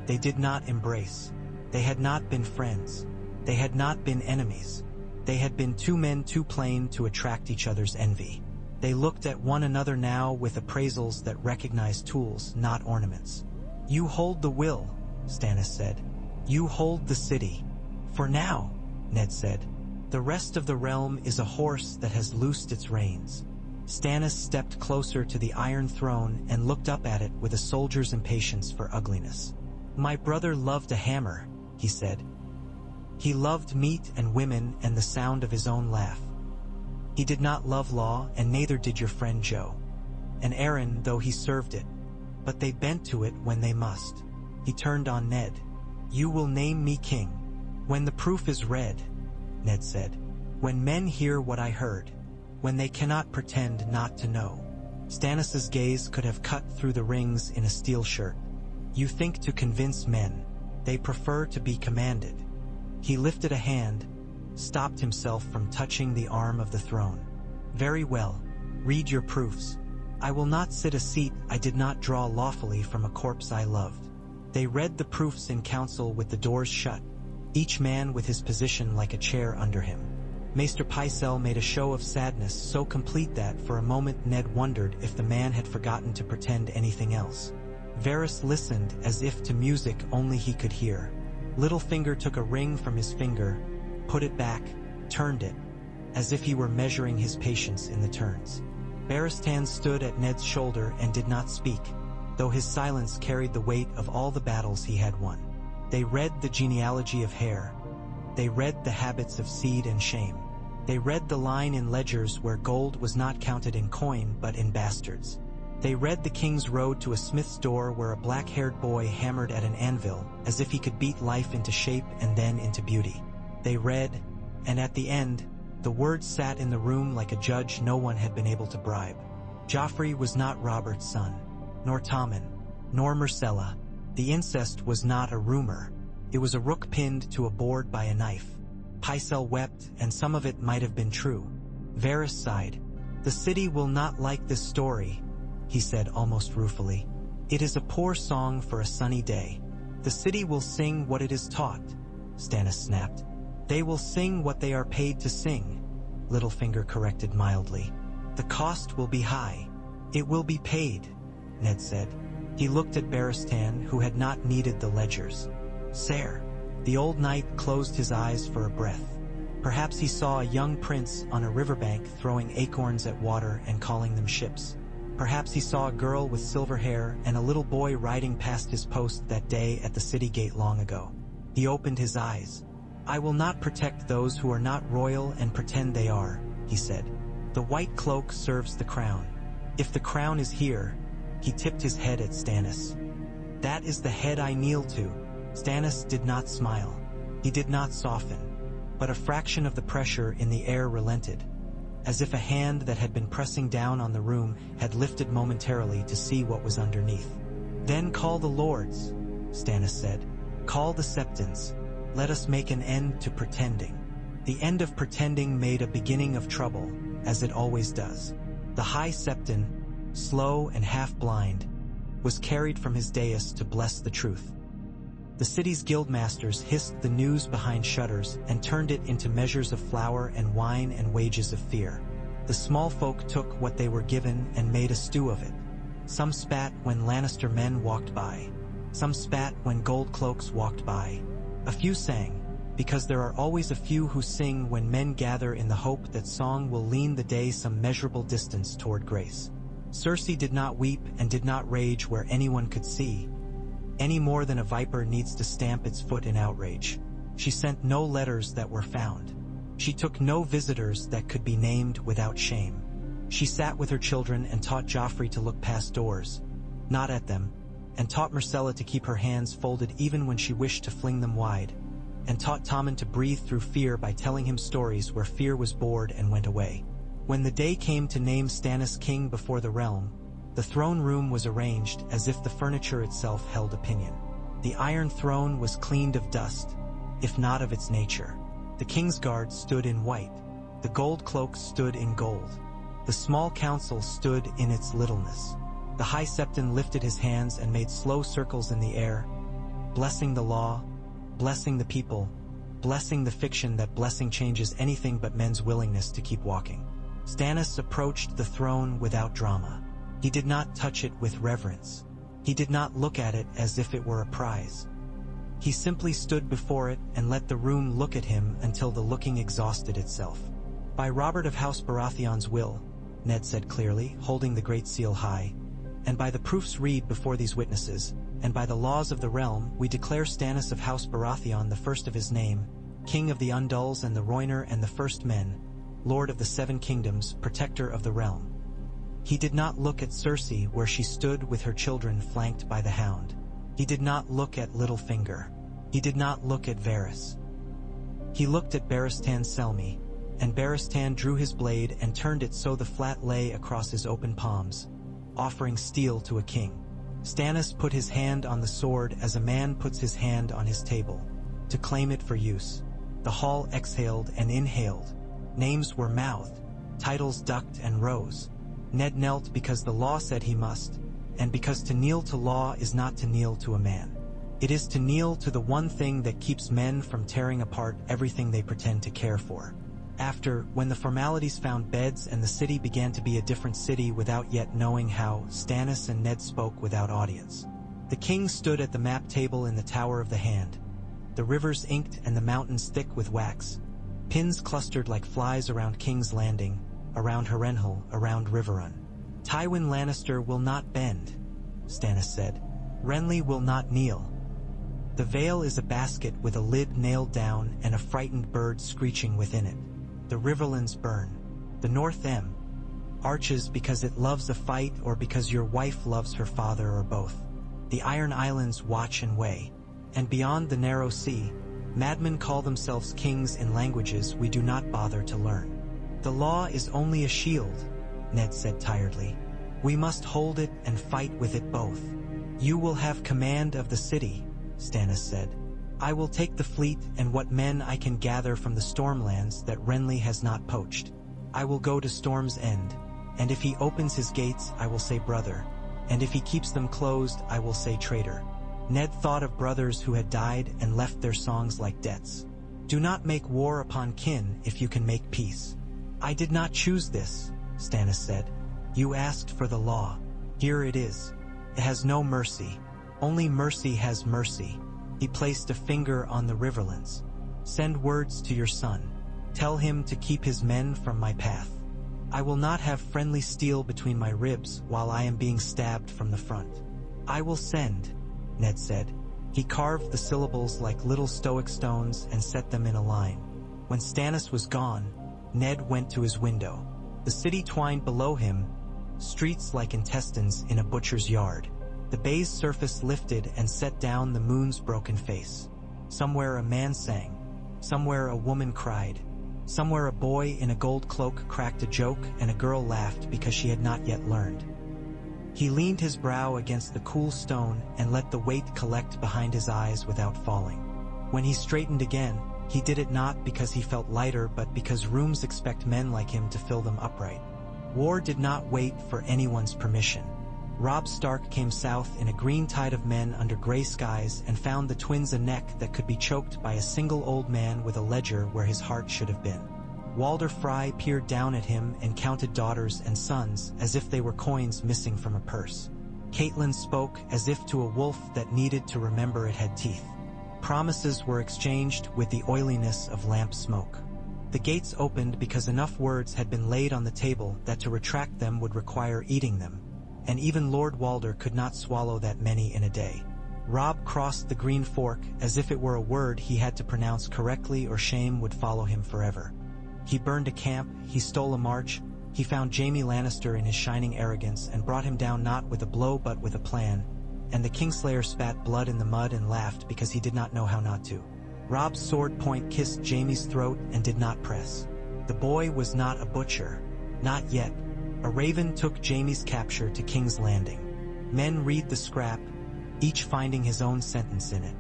They did not embrace. They had not been friends. They had not been enemies. They had been 2 men too plain to attract each other's envy. They looked at one another now with appraisals that recognized tools, not ornaments. "You hold the will," Stannis said. "You hold the city. For now," Ned said. "The rest of the realm is a horse that has loosed its reins." Stannis stepped closer to the Iron Throne and looked up at it with a soldier's impatience for ugliness. "My brother loved a hammer," he said. "He loved meat and women and the sound of his own laugh. He did not love law, and neither did your friend Joe. And Aaron, though he served it. But they bent to it when they must." He turned on Ned. "You will name me king. When the proof is read," Ned said. "When men hear what I heard. When they cannot pretend not to know." Stannis's gaze could have cut through the rings in a steel shirt. "You think to convince men. They prefer to be commanded." He lifted a hand, stopped himself from touching the arm of the throne. "Very well. Read your proofs. I will not sit a seat I did not draw lawfully from a corpse I loved." They read the proofs in council with the doors shut, each man with his position like a chair under him. Maester Pycelle made a show of sadness so complete that for a moment Ned wondered if the man had forgotten to pretend anything else. Varys listened as if to music only he could hear. Littlefinger took a ring from his finger, put it back, turned it, as if he were measuring his patience in the turns. Barristan stood at Ned's shoulder and did not speak, though his silence carried the weight of all the battles he had won. They read the genealogy of hair. They read the habits of seed and shame. They read the line in ledgers where gold was not counted in coin but in bastards. They read the king's road to a smith's door where a black-haired boy hammered at an anvil as if he could beat life into shape and then into beauty. They read, and at the end, the words sat in the room like a judge no one had been able to bribe. Joffrey was not Robert's son, nor Tommen, nor Myrcella. The incest was not a rumor. It was a rook pinned to a board by a knife. Pycelle wept, and some of it might have been true. Varys sighed. "The city will not like this story," he said almost ruefully. "It is a poor song for a sunny day." "The city will sing what it is taught," Stannis snapped. "They will sing what they are paid to sing," Littlefinger corrected mildly. "The cost will be high." "It will be paid," Ned said. He looked at Barristan, who had not needed the ledgers. "Sire." The old knight closed his eyes for a breath. Perhaps he saw a young prince on a riverbank throwing acorns at water and calling them ships. Perhaps he saw a girl with silver hair and a little boy riding past his post that day at the city gate long ago. He opened his eyes. "I will not protect those who are not royal and pretend they are," he said. "The white cloak serves the crown. If the crown is here," he tipped his head at Stannis. "That is the head I kneel to." Stannis did not smile. He did not soften. But a fraction of the pressure in the air relented, as if a hand that had been pressing down on the room had lifted momentarily to see what was underneath. "Then call the lords," Stannis said. "Call the septons. Let us make an end to pretending." The end of pretending made a beginning of trouble, as it always does. The High Septon, slow and half-blind, was carried from his dais to bless the truth. The city's guildmasters hissed the news behind shutters and turned it into measures of flour and wine and wages of fear. The small folk took what they were given and made a stew of it. Some spat when Lannister men walked by. Some spat when gold cloaks walked by. A few sang, because there are always a few who sing when men gather in the hope that song will lean the day some measurable distance toward grace. Cersei did not weep and did not rage where anyone could see, any more than a viper needs to stamp its foot in outrage. She sent no letters that were found. She took no visitors that could be named without shame. She sat with her children and taught Joffrey to look past doors, not at them, and taught Myrcella to keep her hands folded even when she wished to fling them wide, and taught Tommen to breathe through fear by telling him stories where fear was bored and went away. When the day came to name Stannis king before the realm, the throne room was arranged as if the furniture itself held opinion. The Iron Throne was cleaned of dust, if not of its nature. The King's Guard stood in white. The gold cloaks stood in gold. The small council stood in its littleness. The High Septon lifted his hands and made slow circles in the air, blessing the law, blessing the people, blessing the fiction that blessing changes anything but men's willingness to keep walking. Stannis approached the throne without drama. He did not touch it with reverence. He did not look at it as if it were a prize. He simply stood before it and let the room look at him until the looking exhausted itself. "By Robert of House Baratheon's will," Ned said clearly, holding the Great Seal high, "and by the proofs read before these witnesses, and by the laws of the realm, we declare Stannis of House Baratheon the first of his name, King of the Undulls and the Rhoynar and the First Men, Lord of the Seven Kingdoms, Protector of the Realm." He did not look at Cersei where she stood with her children flanked by the Hound. He did not look at Littlefinger. He did not look at Varys. He looked at Barristan Selmy, and Barristan drew his blade and turned it so the flat lay across his open palms, offering steel to a king. Stannis put his hand on the sword as a man puts his hand on his table, to claim it for use. The hall exhaled and inhaled. Names were mouthed, titles ducked and rose. Ned knelt because the law said he must, and because to kneel to law is not to kneel to a man. It is to kneel to the one thing that keeps men from tearing apart everything they pretend to care for. After, when the formalities found beds and the city began to be a different city without yet knowing how, Stannis and Ned spoke without audience. The king stood at the map table in the Tower of the Hand, the rivers inked and the mountains thick with wax. Pins clustered like flies around King's Landing, around Harrenhal, around Riverrun. "Tywin Lannister will not bend," Stannis said. "Renly will not kneel. The Vale is a basket with a lid nailed down and a frightened bird screeching within it. The Riverlands burn. The North Em arches because it loves a fight or because your wife loves her father or both. The Iron Islands watch and weigh. And beyond the narrow sea, Madmen call themselves kings in languages we do not bother to learn. The law is only a shield, Ned said tiredly. We must hold it and fight with it both. You will have command of the city, Stannis said. I will take the fleet and what men I can gather from the Stormlands that Renly has not poached. I will go to Storm's End, and if he opens his gates I will say brother, and if he keeps them closed I will say traitor. Ned thought of brothers who had died and left their songs like debts. Do not make war upon kin if you can make peace. I did not choose this, Stannis said. You asked for the law. Here it is. It has no mercy. Only mercy has mercy. He placed a finger on the riverlands. Send words to your son. Tell him to keep his men from my path. I will not have friendly steel between my ribs while I am being stabbed from the front. I will send, Ned said. He carved the syllables like little stoic stones and set them in a line. When Stannis was gone, Ned went to his window. The city twined below him, streets like intestines in a butcher's yard. The bay's surface lifted and set down the moon's broken face. Somewhere a man sang. Somewhere a woman cried. Somewhere a boy in a gold cloak cracked a joke and a girl laughed because she had not yet learned. He leaned his brow against the cool stone and let the weight collect behind his eyes without falling. When he straightened again, he did it not because he felt lighter but because rooms expect men like him to fill them upright. War did not wait for anyone's permission. Robb Stark came south in a green tide of men under gray skies and found the twins a neck that could be choked by a single old man with a ledger where his heart should have been. Walder Frey peered down at him and counted daughters and sons as if they were coins missing from a purse. Catelyn spoke as if to a wolf that needed to remember it had teeth. Promises were exchanged with the oiliness of lamp smoke. The gates opened because enough words had been laid on the table that to retract them would require eating them, and even Lord Walder could not swallow that many in a day. Robb crossed the green fork as if it were a word he had to pronounce correctly or shame would follow him forever. He burned a camp, he stole a march, he found Jaime Lannister in his shining arrogance and brought him down not with a blow but with a plan, and the Kingslayer spat blood in the mud and laughed because he did not know how not to. Robb's sword point kissed Jaime's throat and did not press. The boy was not a butcher. Not yet. A raven took Jaime's capture to King's Landing. Men read the scrap, each finding his own sentence in it.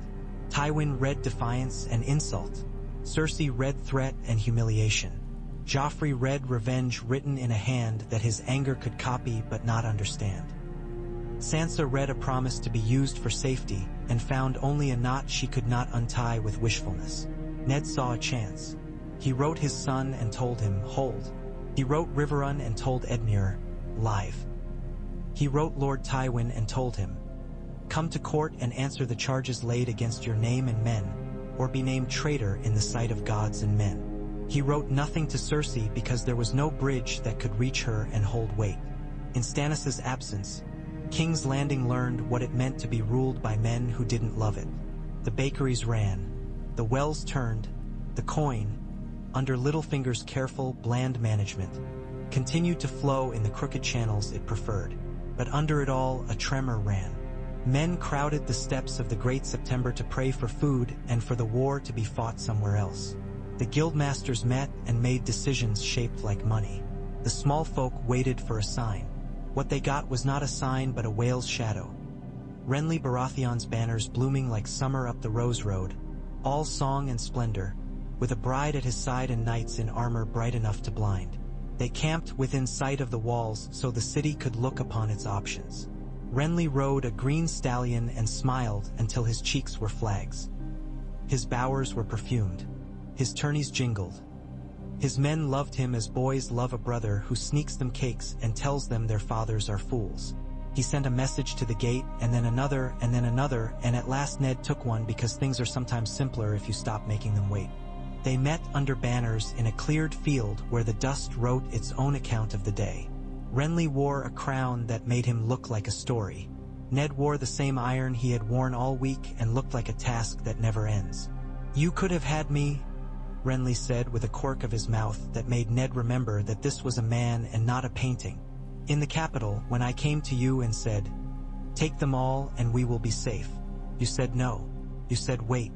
Tywin read defiance and insult. Cersei read threat and humiliation. Joffrey read revenge written in a hand that his anger could copy but not understand. Sansa read a promise to be used for safety and found only a knot she could not untie with wishfulness. Ned saw a chance. He wrote his son and told him, hold. He wrote Riverrun and told Edmure, live. He wrote Lord Tywin and told him, come to court and answer the charges laid against your name and men, or be named traitor in the sight of gods and men. He wrote nothing to Cersei because there was no bridge that could reach her and hold weight. In Stannis' absence, King's Landing learned what it meant to be ruled by men who didn't love it. The bakeries ran. The wells turned. The coin, under Littlefinger's careful, bland management, continued to flow in the crooked channels it preferred. But under it all, a tremor ran. Men crowded the steps of the Great September to pray for food and for the war to be fought somewhere else. The guildmasters met and made decisions shaped like money. The small folk waited for a sign. What they got was not a sign but a whale's shadow. Renly Baratheon's banners blooming like summer up the Rose Road, all song and splendor, with a bride at his side and knights in armor bright enough to blind. They camped within sight of the walls so the city could look upon its options. Renly rode a green stallion and smiled until his cheeks were flags. His bowers were perfumed. His tourneys jingled. His men loved him as boys love a brother who sneaks them cakes and tells them their fathers are fools. He sent a message to the gate, and then another, and at last Ned took one because things are sometimes simpler if you stop making them wait. They met under banners in a cleared field where the dust wrote its own account of the day. Renly wore a crown that made him look like a story. Ned wore the same iron he had worn all week and looked like a task that never ends. You could have had me, Renly said with a quirk of his mouth that made Ned remember that this was a man and not a painting. In the capital, when I came to you and said, take them all and we will be safe. You said no. You said wait.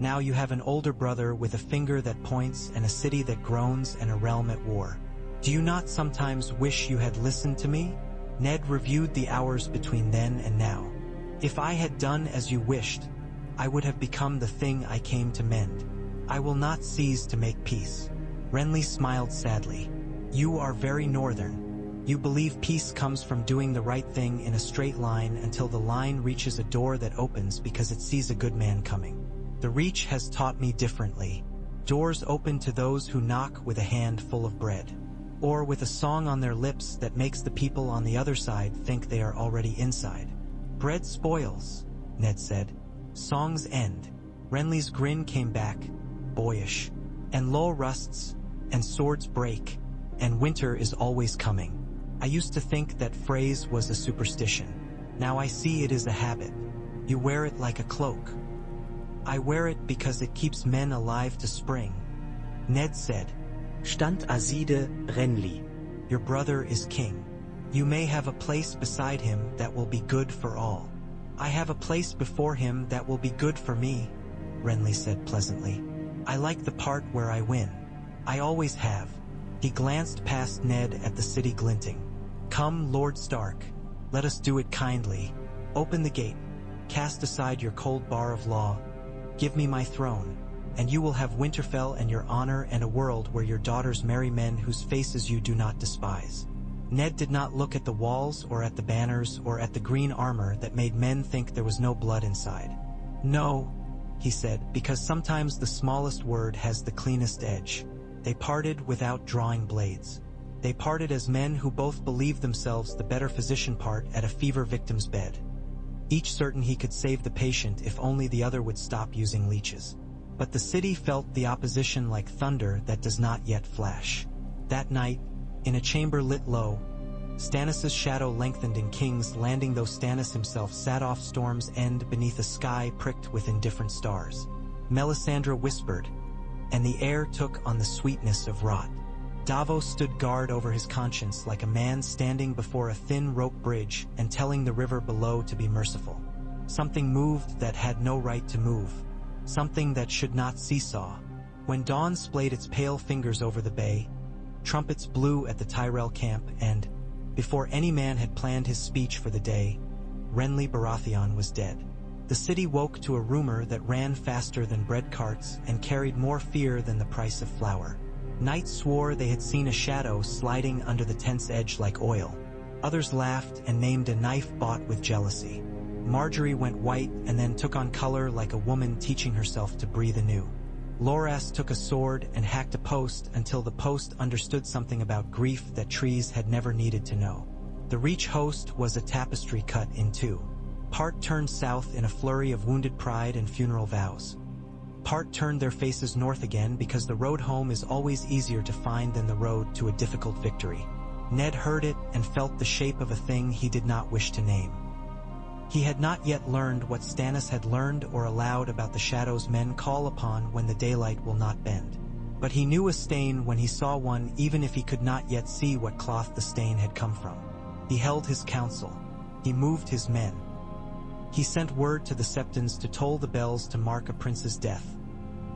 Now you have an older brother with a finger that points and a city that groans and a realm at war. Do you not sometimes wish you had listened to me? Ned reviewed the hours between then and now. If I had done as you wished, I would have become the thing I came to mend. I will not cease to make peace. Renly smiled sadly. You are very northern. You believe peace comes from doing the right thing in a straight line until the line reaches a door that opens because it sees a good man coming. The Reach has taught me differently. Doors open to those who knock with a hand full of bread, or with a song on their lips that makes the people on the other side think they are already inside. Bread spoils, Ned said. Songs end. Renly's grin came back, boyish. And lull rusts, and swords break, and winter is always coming. I used to think that phrase was a superstition. Now I see it is a habit. You wear it like a cloak. I wear it because it keeps men alive to spring. Ned said, Stand Aside Renly. Your brother is king. You may have a place beside him that will be good for all. I have a place before him that will be good for me, Renly said pleasantly. I like the part where I win. I always have. He glanced past Ned at the city glinting. Come, Lord Stark. Let us do it kindly. Open the gate. Cast aside your cold bar of law. Give me my throne, and you will have Winterfell and your honor and a world where your daughters marry men whose faces you do not despise. Ned did not look at the walls or at the banners or at the green armor that made men think there was no blood inside. No, he said, because sometimes the smallest word has the cleanest edge. They parted without drawing blades. They parted as men who both believed themselves the better physician part at a fever victim's bed, each certain he could save the patient if only the other would stop using leeches. But the city felt the opposition like thunder that does not yet flash. That night, in a chamber lit low, Stannis' shadow lengthened in King's Landing, though Stannis himself sat off Storm's End beneath a sky pricked with indifferent stars. Melisandre whispered, and the air took on the sweetness of rot. Davos stood guard over his conscience like a man standing before a thin rope bridge and telling the river below to be merciful. Something moved that had no right to move. Something that should not seesaw. When dawn splayed its pale fingers over the bay, trumpets blew at the Tyrell camp and, before any man had planned his speech for the day, Renly Baratheon was dead. The city woke to a rumor that ran faster than bread carts and carried more fear than the price of flour. Knights swore they had seen a shadow sliding under the tent's edge like oil. Others laughed and named a knife bought with jealousy. Marjorie went white and then took on color like a woman teaching herself to breathe anew. Loras took a sword and hacked a post until the post understood something about grief that trees had never needed to know. The Reach host was a tapestry cut in two. Part turned south in a flurry of wounded pride and funeral vows. Part turned their faces north again because the road home is always easier to find than the road to a difficult victory. Ned heard it and felt the shape of a thing he did not wish to name. He had not yet learned what Stannis had learned or allowed about the shadows men call upon when the daylight will not bend. But he knew a stain when he saw one, even if he could not yet see what cloth the stain had come from. He held his counsel. He moved his men. He sent word to the Septons to toll the bells to mark a prince's death,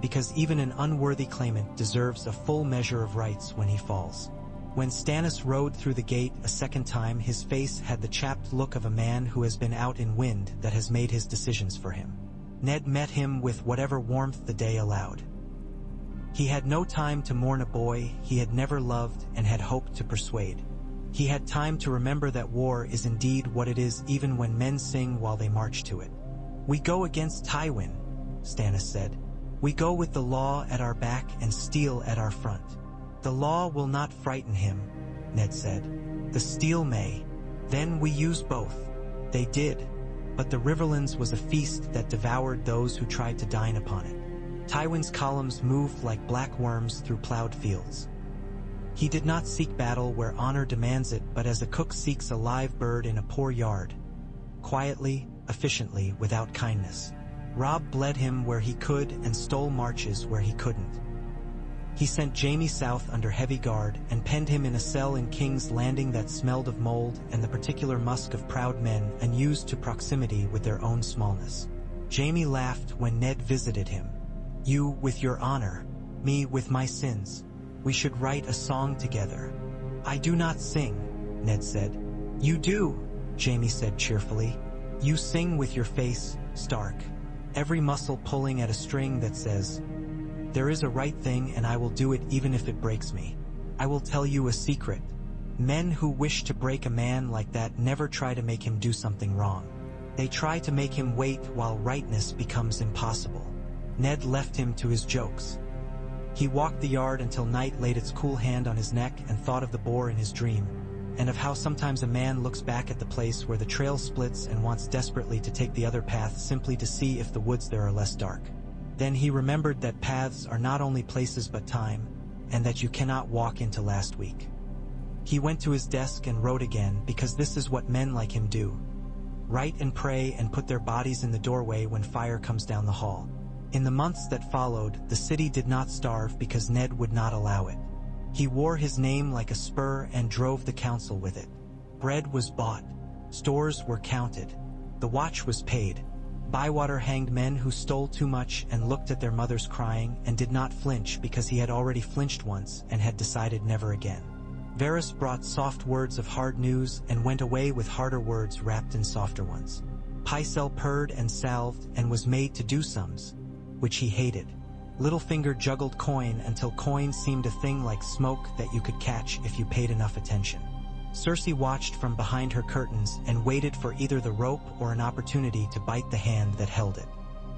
because even an unworthy claimant deserves a full measure of rights when he falls. When Stannis rode through the gate a second time, his face had the chapped look of a man who has been out in wind that has made his decisions for him. Ned met him with whatever warmth the day allowed. He had no time to mourn a boy he had never loved and had hoped to persuade. He had time to remember that war is indeed what it is, even when men sing while they march to it. We go against Tywin, Stannis said. We go with the law at our back and steel at our front. The law will not frighten him, Ned said. The steel may. Then we use both. They did. But the Riverlands was a feast that devoured those who tried to dine upon it. Tywin's columns moved like black worms through plowed fields. He did not seek battle where honor demands it, but as a cook seeks a live bird in a poor yard. Quietly, efficiently, without kindness. Robb bled him where he could and stole marches where he couldn't. He sent Jaime south under heavy guard and penned him in a cell in King's Landing that smelled of mold and the particular musk of proud men unused to proximity with their own smallness. Jaime laughed when Ned visited him. You with your honor, me with my sins. We should write a song together. I do not sing, Ned said. You do, Jamie said cheerfully. You sing with your face, Stark. Every muscle pulling at a string that says, there is a right thing and I will do it even if it breaks me. I will tell you a secret. Men who wish to break a man like that never try to make him do something wrong. They try to make him wait while rightness becomes impossible. Ned left him to his jokes. He walked the yard until night laid its cool hand on his neck and thought of the boar in his dream, and of how sometimes a man looks back at the place where the trail splits and wants desperately to take the other path simply to see if the woods there are less dark. Then he remembered that paths are not only places but time, and that you cannot walk into last week. He went to his desk and wrote again, because this is what men like him do. Write and pray and put their bodies in the doorway when fire comes down the hall. In the months that followed, the city did not starve because Ned would not allow it. He wore his name like a spur and drove the council with it. Bread was bought. Stores were counted. The watch was paid. Bywater hanged men who stole too much and looked at their mothers crying and did not flinch because he had already flinched once and had decided never again. Varys brought soft words of hard news and went away with harder words wrapped in softer ones. Pycelle purred and salved and was made to do sums, which he hated. Littlefinger juggled coin until coin seemed a thing like smoke that you could catch if you paid enough attention. Cersei watched from behind her curtains and waited for either the rope or an opportunity to bite the hand that held it.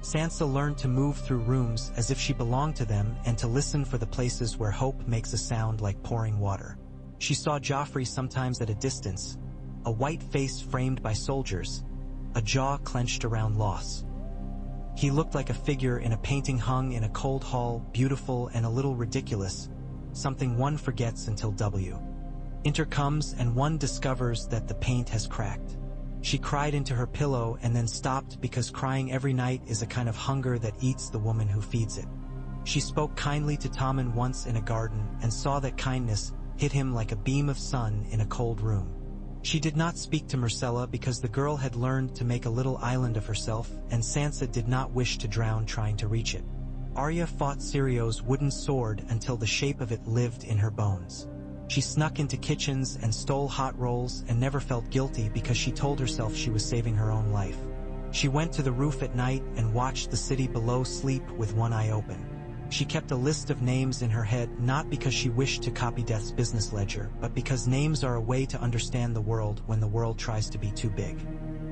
Sansa learned to move through rooms as if she belonged to them and to listen for the places where hope makes a sound like pouring water. She saw Joffrey sometimes at a distance, a white face framed by soldiers, a jaw clenched around loss. He looked like a figure in a painting hung in a cold hall, beautiful and a little ridiculous, something one forgets until winter comes and one discovers that the paint has cracked. She cried into her pillow and then stopped because crying every night is a kind of hunger that eats the woman who feeds it. She spoke kindly to Tommen once in a garden and saw that kindness hit him like a beam of sun in a cold room. She did not speak to Myrcella because the girl had learned to make a little island of herself, and Sansa did not wish to drown trying to reach it. Arya fought Sirio's wooden sword until the shape of it lived in her bones. She snuck into kitchens and stole hot rolls and never felt guilty because she told herself she was saving her own life. She went to the roof at night and watched the city below sleep with one eye open. She kept a list of names in her head not because she wished to copy Death's business ledger, but because names are a way to understand the world when the world tries to be too big.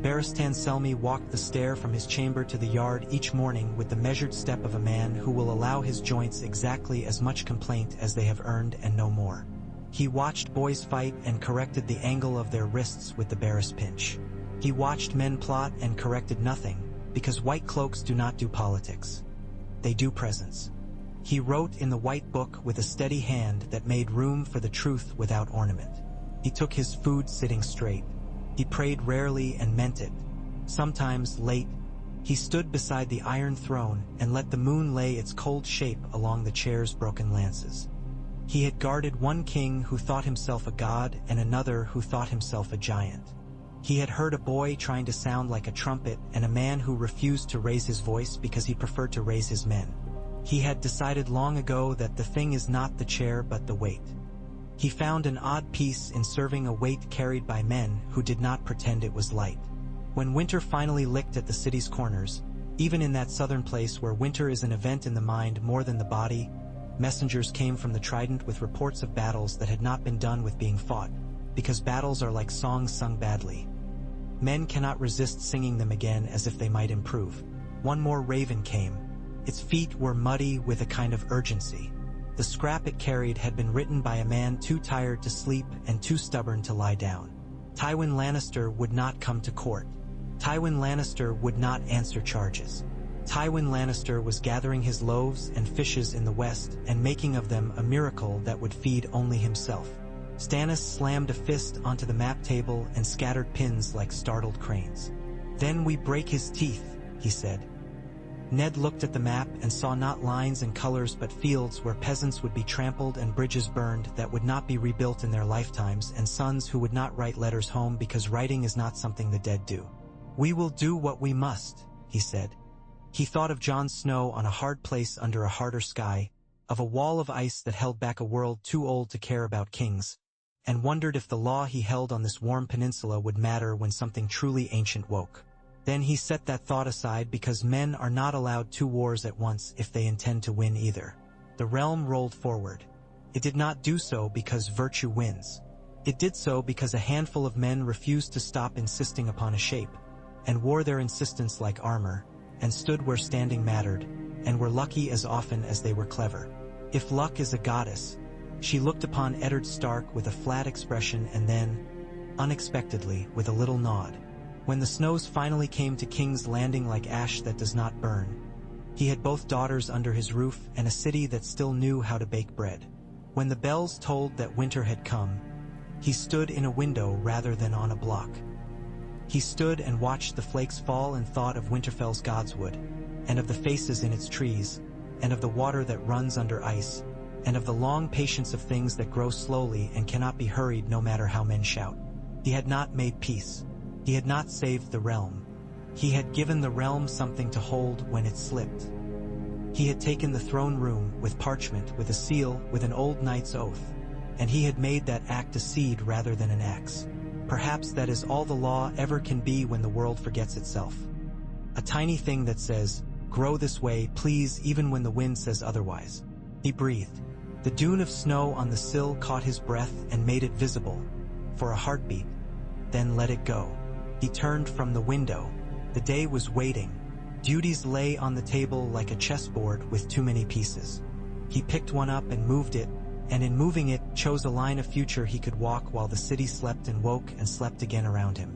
Barristan Selmy walked the stair from his chamber to the yard each morning with the measured step of a man who will allow his joints exactly as much complaint as they have earned and no more. He watched boys fight and corrected the angle of their wrists with the Barris pinch. He watched men plot and corrected nothing, because white cloaks do not do politics. They do presents. He wrote in the white book with a steady hand that made room for the truth without ornament. He took his food sitting straight. He prayed rarely and meant it. Sometimes, late, he stood beside the iron throne and let the moon lay its cold shape along the chair's broken lances. He had guarded one king who thought himself a god and another who thought himself a giant. He had heard a boy trying to sound like a trumpet and a man who refused to raise his voice because he preferred to raise his men. He had decided long ago that the thing is not the chair but the weight. He found an odd peace in serving a weight carried by men who did not pretend it was light. When winter finally licked at the city's corners, even in that southern place where winter is an event in the mind more than the body, messengers came from the Trident with reports of battles that had not been done with being fought, because battles are like songs sung badly. Men cannot resist singing them again as if they might improve. One more raven came. Its feet were muddy with a kind of urgency. The scrap it carried had been written by a man too tired to sleep and too stubborn to lie down. Tywin Lannister would not come to court. Tywin Lannister would not answer charges. Tywin Lannister was gathering his loaves and fishes in the west and making of them a miracle that would feed only himself. Stannis slammed a fist onto the map table and scattered pins like startled cranes. "Then we break his teeth," he said. Ned looked at the map and saw not lines and colors but fields where peasants would be trampled and bridges burned that would not be rebuilt in their lifetimes and sons who would not write letters home because writing is not something the dead do. "We will do what we must," he said. He thought of Jon Snow on a hard place under a harder sky, of a wall of ice that held back a world too old to care about kings, and wondered if the law he held on this warm peninsula would matter when something truly ancient woke. Then he set that thought aside because men are not allowed 2 wars at once if they intend to win either. The realm rolled forward. It did not do so because virtue wins. It did so because a handful of men refused to stop insisting upon a shape, and wore their insistence like armor, and stood where standing mattered, and were lucky as often as they were clever. If luck is a goddess, she looked upon Eddard Stark with a flat expression and then, unexpectedly, with a little nod. When the snows finally came to King's Landing like ash that does not burn, he had both daughters under his roof and a city that still knew how to bake bread. When the bells told that winter had come, he stood in a window rather than on a block. He stood and watched the flakes fall and thought of Winterfell's godswood, and of the faces in its trees, and of the water that runs under ice, and of the long patience of things that grow slowly and cannot be hurried no matter how men shout. He had not made peace. He had not saved the realm. He had given the realm something to hold when it slipped. He had taken the throne room with parchment, with a seal, with an old knight's oath, and he had made that act a seed rather than an axe. Perhaps that is all the law ever can be when the world forgets itself. A tiny thing that says, "Grow this way, please," even when the wind says otherwise. He breathed. The dune of snow on the sill caught his breath and made it visible, for a heartbeat, then let it go. He turned from the window. The day was waiting. Duties lay on the table like a chessboard with too many pieces. He picked one up and moved it, and in moving it, chose a line of future he could walk while the city slept and woke and slept again around him.